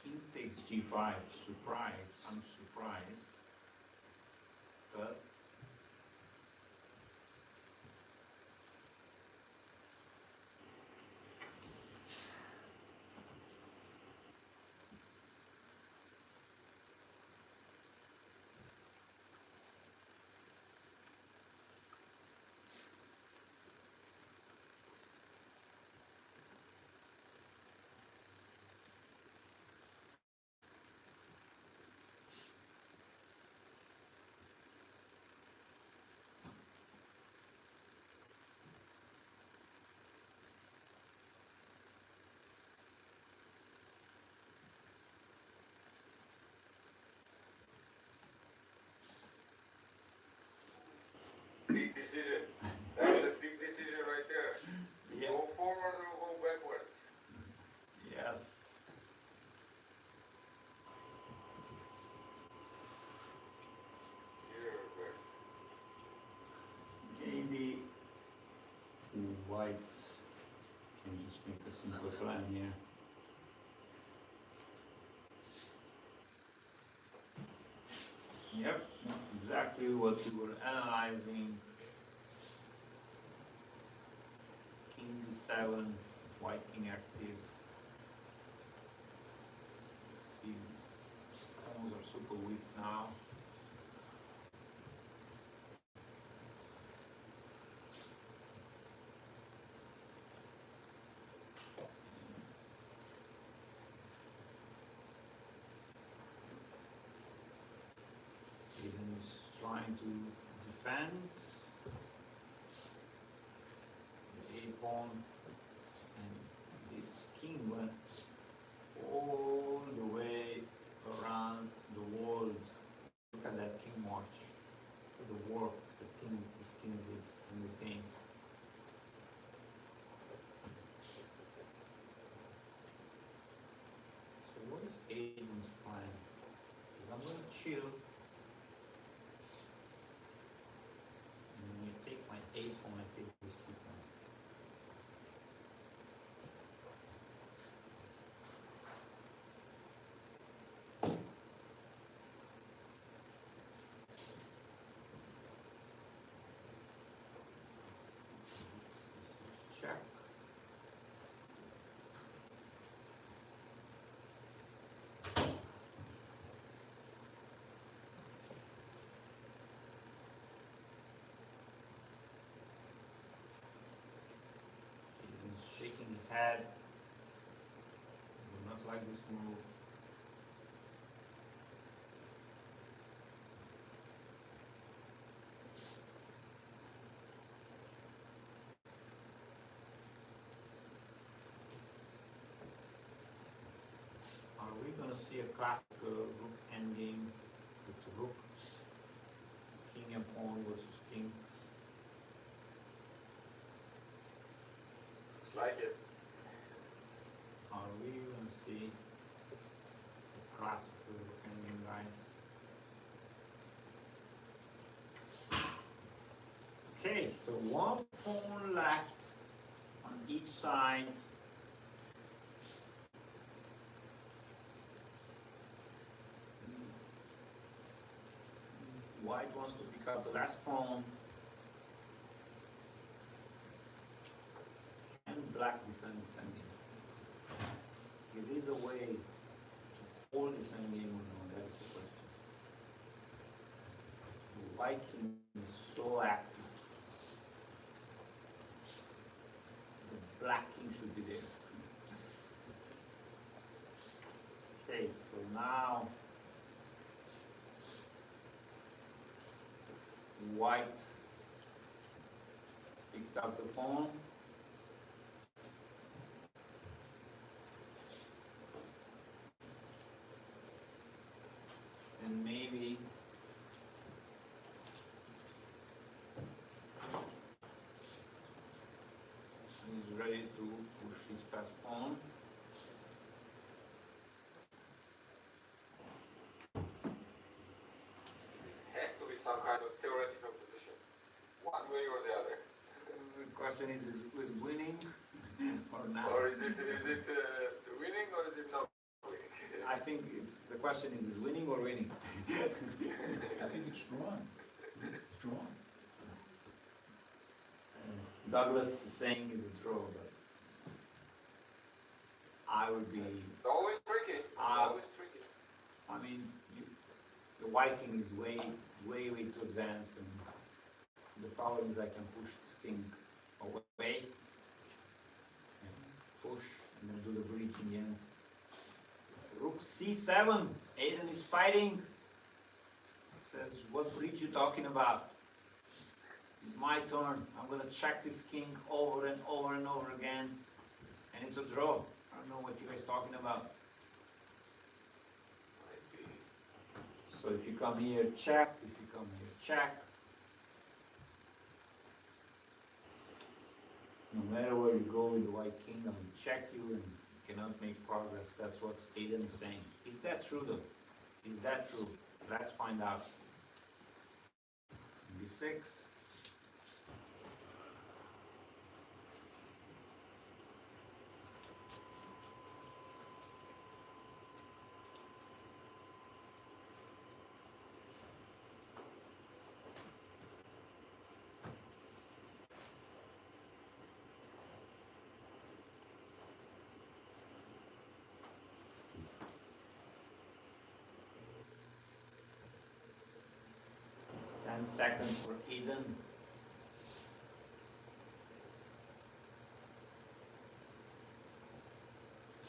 King takes g5. Surprise. I'm surprised. But decision. That's a big decision right there. Yeah. Go forward or go backwards. Yes. Here, back. Maybe white can just make a simple plan here. Yep, that's exactly what we were analyzing. King d7, white king active. See, these pawns are super weak now. Eden is trying to defend the a pawn, and this king went all the way around the world. Look at that king march, the work that this king did in this game. So what is Aiden's plan? Because I'm going to chill. And when you take my a pawn, I take the c pawn. Check. He's shaking his head. He do not like this move. Are we going to see a classical rook endgame with the rook, king and pawn versus king? Looks like it. Are we going to see a classical rook endgame, guys? Okay, so one pawn left on each side. White wants to pick up the last pawn. Can black defend this endgame? It is a way to hold this endgame or no, that is the question. The white king is so active. The black king should be there. Okay, so now white picked up the pawn. And maybe he's ready to push his passed pawn. This has to be some kind of theoretical position. One way or the other. The question is winning or not? Or is it winning or is it not winning? I think the question is winning or winning? I think it's drawn. Drawn. Douglas is saying it's a draw, but I would be. It's always tricky. It's always tricky. I mean, the white king is way too advanced, and the problem is I can push this king away, and push, and then do the bridge in the end. Rook c7. Aiden is fighting. Says, what bridge you talking about? It's my turn. I'm gonna check this king over and over and over again, and it's a draw. I don't know what you guys talking about. So if you come here, check. If you come here, check. No matter where you go with the White Kingdom, check you and cannot make progress. That's what Aiden is saying. Is that true though? Is that true? Let's find out. B6. Seconds for Eden.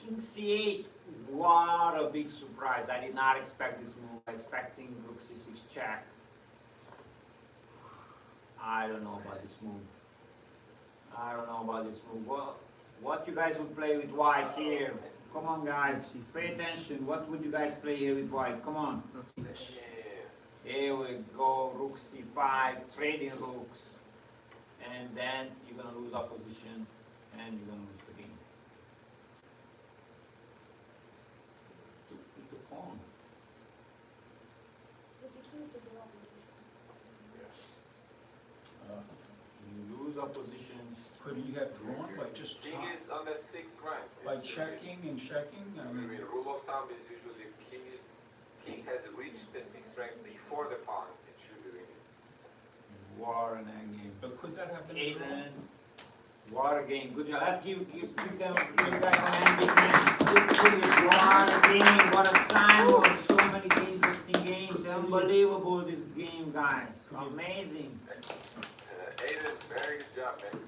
King C8. What a big surprise. I did not expect this move. Expecting Rook C6 check. I don't know about this move. I don't know about this move. What you guys would play with white here? Come on guys, pay attention. What would you guys play here with white? Come on. Here we go, Rook C5, trading rooks. And then you're gonna lose opposition and you're gonna lose the game. To the pawn. With the king to the You lose opposition. Could he have drawn by just King is on the 6th rank. by It's checking and checking? I I mean, mean, rule of thumb is usually if king has reached the 6th rank before the pawn, it should be winning. War and endgame. but could that have been a draw? Aiden. War game. Good job. Let's give them give guys an endgame. Good war game. What a sign. So many interesting games. Unbelievable this game, guys. Amazing. Aiden, very good job, man.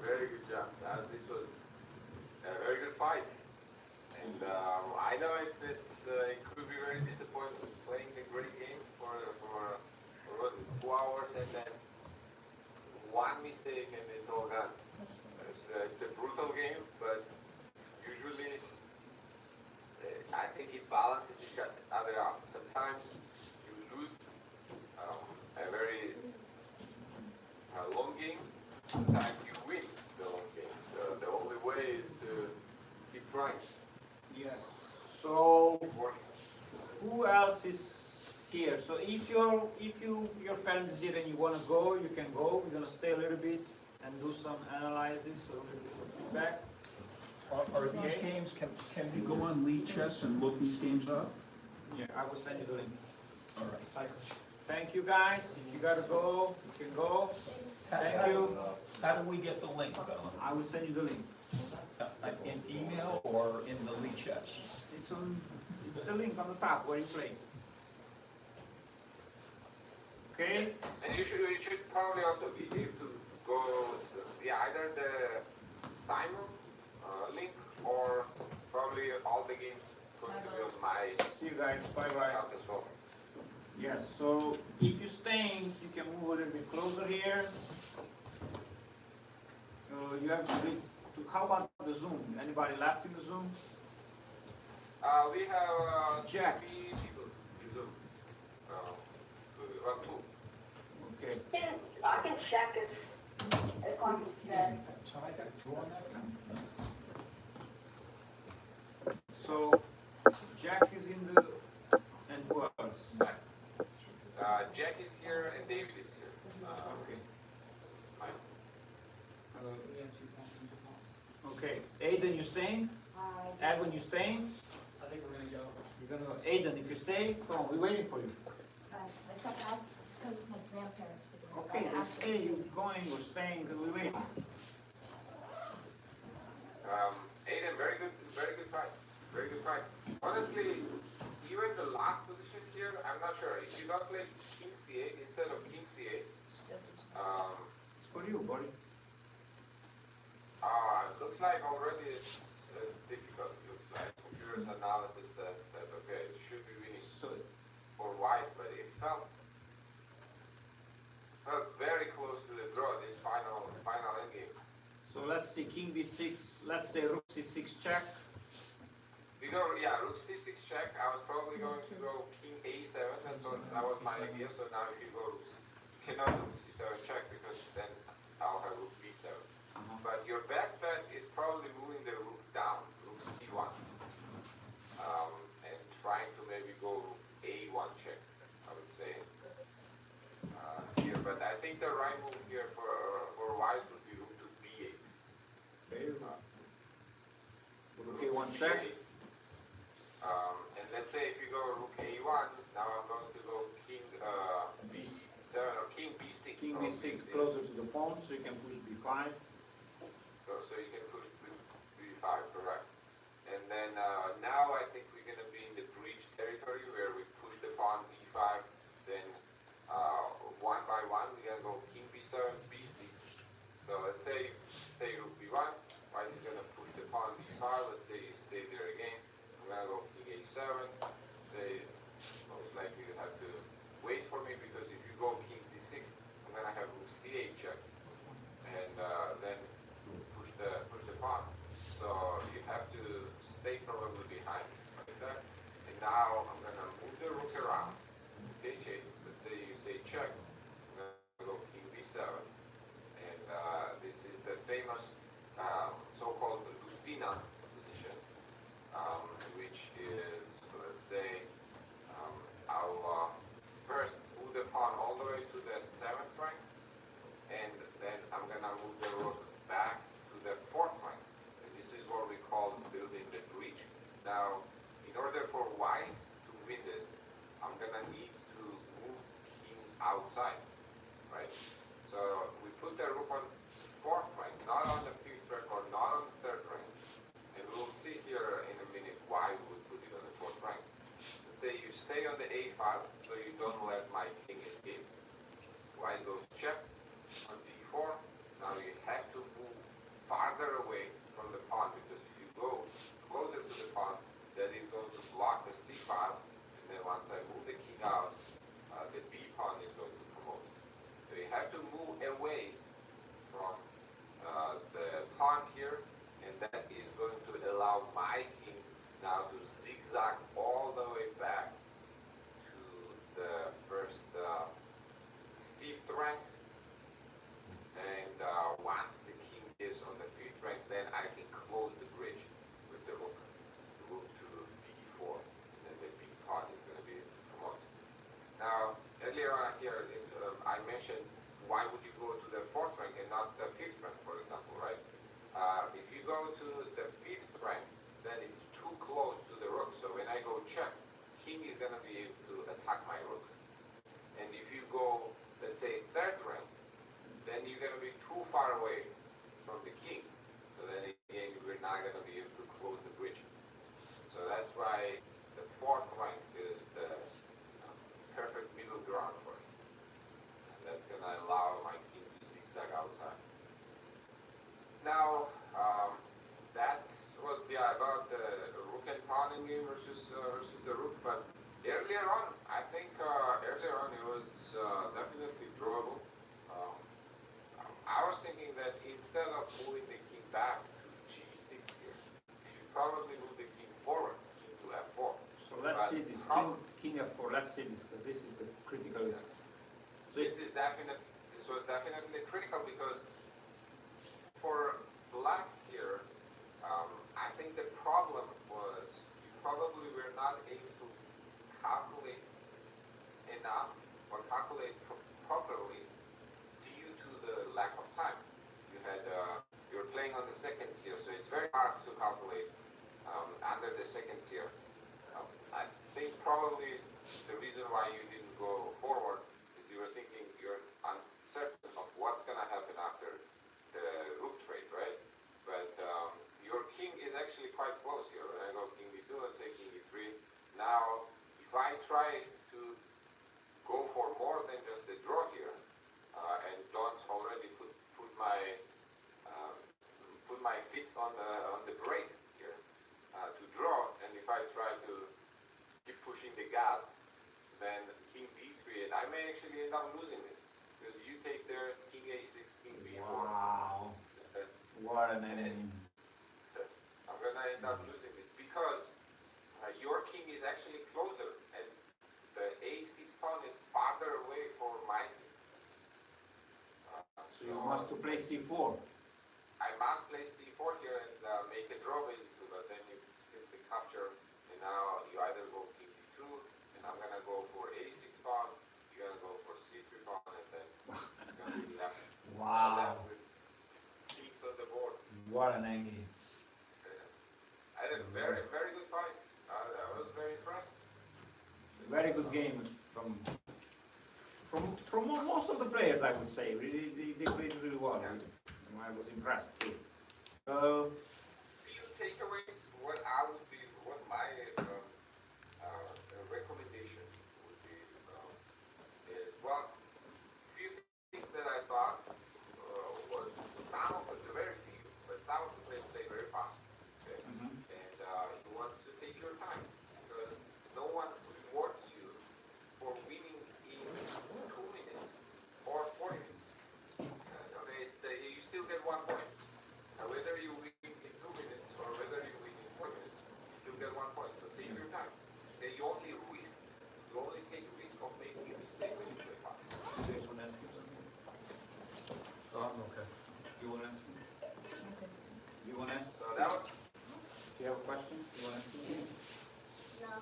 Very good job. This was a very good fight. And I know it could be very disappointing playing a great game for what, 2 hours and then one mistake and it's all gone. It's a brutal game, but usually I think it balances each other out. Sometimes you lose a very long game, sometimes you win the long game. The only way is to keep trying. Yes. So Keep working. who else is here? So if your parents did and you want to go, you can go. We're gonna stay a little bit and do some analysis, a little bit of feedback. Are these games, can we go on Lead Chess and look these games up? Yeah, I will send you the link. All right. Thank you guys. If you gotta go, you can go. Thank you. How do we get the link, Bella? I will send you the link. In email or in the Lead Chess? It's the link on the top where you play. Okay? And you should probably also be able to go either the Simon link or probably all the games going to be on my See you guys. Bye bye. account as well. Yes, so if you're staying, you can move a little bit closer here. You have how about the Zoom? Anybody left in the Zoom? We have Jack. 3 people in Zoom. 2. Okay. I can check as long as dead. So I got drawn that? So Jack is in the and who else? Jack is here and David is here. Okay. It's fine. Okay. Aiden, you staying? Edwin, you staying? I think we're gonna go. You're gonna go. Aiden, if you stay, come on, we're waiting for you. Except it's because it's my grandparents. Okay, you stay, you're going, we're staying, because we're waiting. Aiden, very good fight. Very good fight. Honestly, even the last position here, I'm not sure. If you don't play King C8 instead of King C8, It's for you, buddy. looks like already it's difficult. Looks like computer's analysis says that okay, it should be winning So for white, but it felt very close to the draw. This final endgame. So let's see, King B6, let's say Rook C6 check. If you go, Rook C6 check. I was probably going to go King A7. That was my idea. So now if you go Rook, you cannot do Rook C7 check because then I'll have Rook B7. Uh-huh. But your best bet is probably moving the rook down, rook c1, and trying to maybe go rook a1 check, I would say, here. But I think the right move here for white would be rook to b8. Okay. Rook a1 check. B8. And let's say if you go rook a1, now I'm going to go king b7 or king b6. King probably. b6 closer to the pawn, so you can push b5. So you can push b5, correct. And then now I think we're going to be in the breach territory where we push the pawn b5, then one by one we're going to go king b7, b6. So let's say stay rook b1, white is going to push the pawn b5, let's say you stay there again. I'm going to go king a7, say most likely you have to wait for me because if you go king c6, I'm going to have rook c8 check. And then push the pawn. So you have to stay probably behind like that. And now I'm gonna move the rook around. h8. Let's say you say check. I'm gonna go king b7. And this is the famous so-called Lucina position, which is, let's say, I'll first move the pawn all the way to the 7th rank, and then I'm gonna move the rook back to the 4th rank. And this is what we call building the breach. Now, in order for white to win this, I'm gonna need to move king outside, right? So we put the rook on 4th rank, not on the 5th rank or not on the 3rd rank. And we'll see here in a minute why we would put it on the 4th rank. Let's say you stay on the a file, so you don't let my king escape. White goes check on d4. Now you have to move farther away from the pawn, because if you go closer to the pawn, that is going to block the c file, and then once I move the king out, the b pawn is going to promote. So you have to move away from the pawn here, and that is going to allow my king now to zigzag all the way back to the first 5th rank. And once the king is on the 5th rank, then I can close the bridge with the rook to b4, and then the b pawn is going to be promoted. Now, earlier on here, I mentioned why would you go to the 4th rank and not the 5th rank, for example, right? If you go to the 5th rank, then it's too close to the rook. So when I go check, king is going to be able to attack my rook. And if you go, let's say, 3rd rank, then you're going to be too far away from the king. So then again, we're not going to be able to close the bridge. So that's why the 4th rank is the perfect middle ground for it. And that's going to allow my king to zigzag outside. Now, that was about the rook and pawn in game versus the rook. But earlier on, I think earlier on it was definitely drawable. I was thinking that instead of moving the king back to g6 here, you should probably move the king forward, king to f4. So let's see this king f4. Let's see this, because this is the critical. Yeah. So this was definitely critical, because for black here, I think the problem was you probably were not able to calculate enough or calculate properly due to the lack of time. You're playing on the seconds here, so it's very hard to calculate under the seconds here. I think probably the reason why you didn't go forward is you were thinking you're uncertain of what's going to happen after the rook trade, right? But your king is actually quite close here. When I go king b2, let's say king b3. Now, if I try to go for more than just a draw here, and don't already put my feet on the brake here to draw, and if I try to keep pushing the gas, then king d3, and I may actually end up losing this, because you take there king a6, king b4. Wow. What an enemy. I'm gonna end up losing this because your king is actually closer, and the a6 pawn is farther away for my king. So you must to play c4. I must play c4 here and make a draw basically, but then you simply capture, and now you either go king d2, and I'm gonna go for a6 pawn, you're gonna go for c3 pawn, and then you're gonna be left, Wow. left with kings on the board. What an endgame. I had very, very good fights. I was very impressed. Very good game from most of the players, I would say. Really, they played really well. And I was impressed too. Few takeaways. What my recommendation would be is, well, few things that I thought was some of the very few, but some of the players play very fast. Okay? Mhm. And you want to take your time because no one rewards you for winning in 2 minutes or 40 minutes. Okay, you still get 1 point. Whether you win in 2 minutes or whether you win in 4 minutes, you still get 1 point. So take your time. Okay, you only take risk of making a mistake when you play fast. You guys want to ask him something? Oh, I'm okay. You want to ask him? You want to ask? So that was Do you have a question? You want to ask him? No.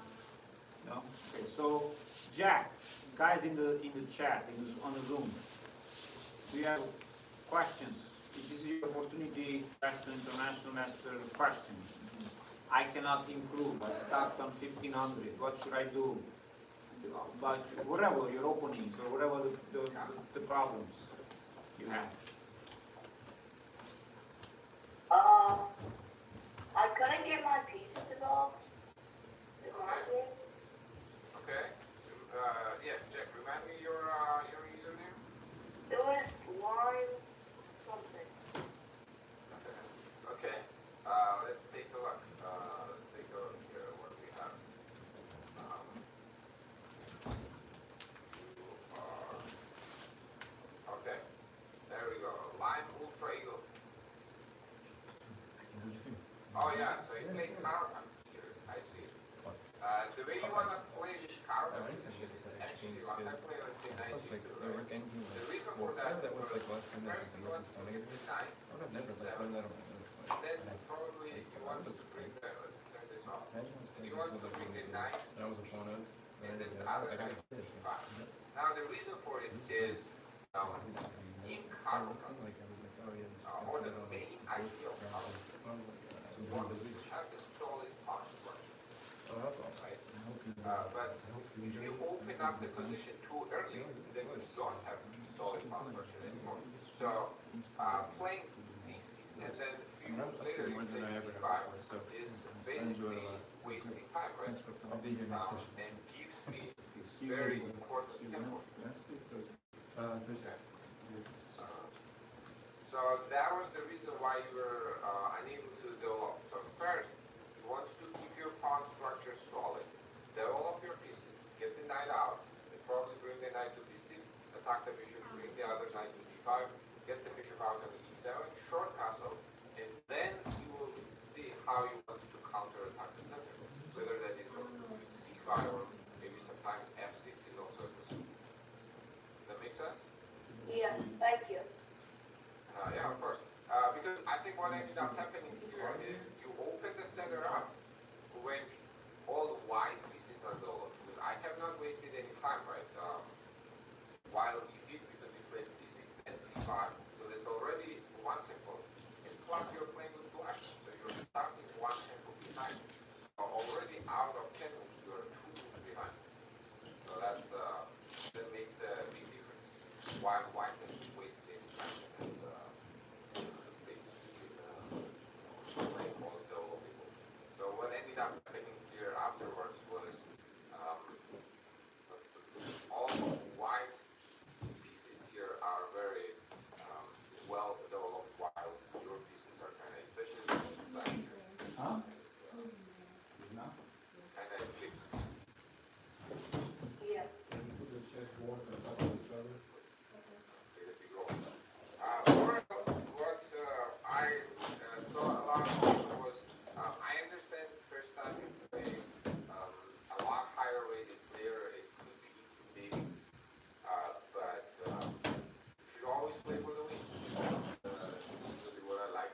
No? Okay, so Jack, guys in the chat, on the Zoom, do you have questions? This is your opportunity to ask the international master a question. I cannot improve. I start on 1500. What should I do? But whatever your openings or whatever the problems you have. I couldn't get my pieces developed in my game. okay. Yes, Jack. Remind me your username. It was line something. Okay. Let's take a look. Let's take a look here what we have. You are okay. There we go. Lime Ultra Eagle. Oh yeah. So you play Caravan here. I see. The way you wanna play this Caravan position is actually once I play, let's say 92, right? The reason for that is first you want to get the knight, e7. Then probably you want to bring the, let's turn this off. You want to bring the knight to b6 and then the other knight to b5. Now the reason for it is in Caravan, or the main idea of Caravan, you want to have a solid pawn structure. Right? But if you open up the position too early, then you don't have solid pawn structure anymore. So playing c6 and then a few moves later you play c5 is basically wasting time, right? And gives me very important tempo. So that was the reason why you were unable to develop. So first, you want to keep your pawn structure solid. Develop your pieces, get the knight out, and probably bring the knight to b6, attack the bishop, bring the other knight to b5, get the bishop out on e7, short castle, and then you will see how you want to counter-attack the center. Whether that is going to be c5 or maybe sometimes f6 is also a possibility. Does that make sense? Yeah, thank you. Yeah, of course. Because I think what ended up happening here is you open the center up when all the white pieces are developed. Because I have not wasted any time, right? While you did, because you played c6 and c5, so there's already one tempo. And plus you're playing with black, so you're starting one tempo behind. So already out of 10 moves, you're 2 moves behind. So that makes a big difference. While white has wasted any time, that's playing all the developing moves. So what ended up happening here afterwards was all the white pieces here are very well developed, while your pieces are kind of, especially the side here, Huh? No? kind of asleep. Yeah. What I saw a lot also was, I understand the first time you play a lot higher rated player, it could be intimidating, but you should always play for the win. That's usually what I like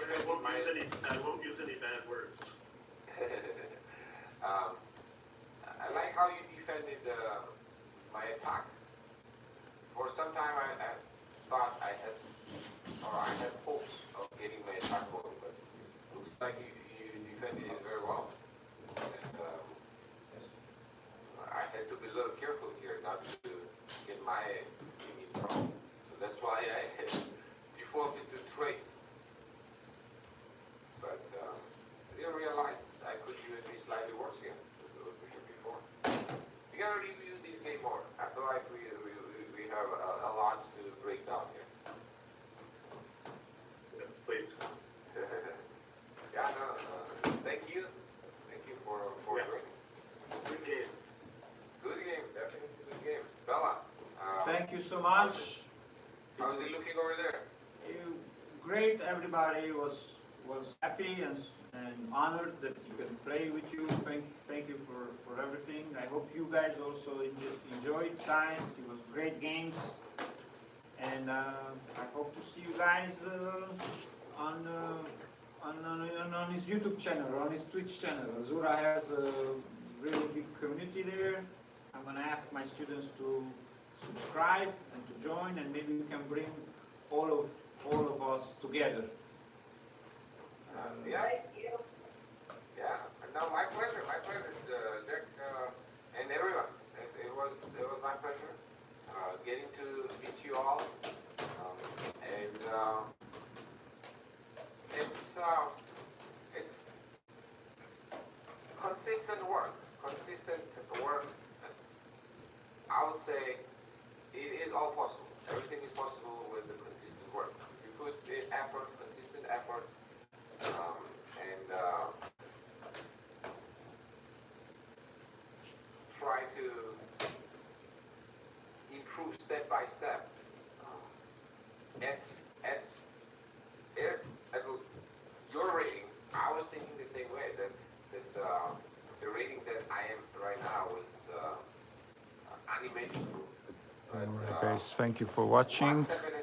defended my. I won't use any bad words. I like how you defended my attack. For some time, I thought I had hopes of getting my attack going, but looks like you defended it very well. And, I had to be a little careful here not to get my team in trouble. So that's why I defaulted to traits. But I didn't realize I could even be slightly worse here with Bishop before. We gotta review this game more. I feel like we have a lot to break down here. Yes, please. Yeah, no, thank you. Thank you for Yeah. joining. Good game. Good game, definitely good game. Bella, Thank you so much. how's it looking over there? Great, everybody was happy and honored that he could play with you. Thank you for everything. I hope you guys also enjoyed times. It was great games, and I hope to see you guys on his YouTube channel, on his Twitch channel. Zura has a really big community there. I'm gonna ask my students to subscribe and to join, and maybe we can bring all of us together. Yeah. Yeah. No, my pleasure, Jack, and everyone. It was my pleasure getting to meet you all, and it's consistent work. I would say it is all possible. Everything is possible with the consistent work. If you put in effort, consistent effort, and try to improve step by step. At your rating, I was thinking the same way. That's the rating that I am right now is unimaginable. But, Alright guys, thank you for one watching. step at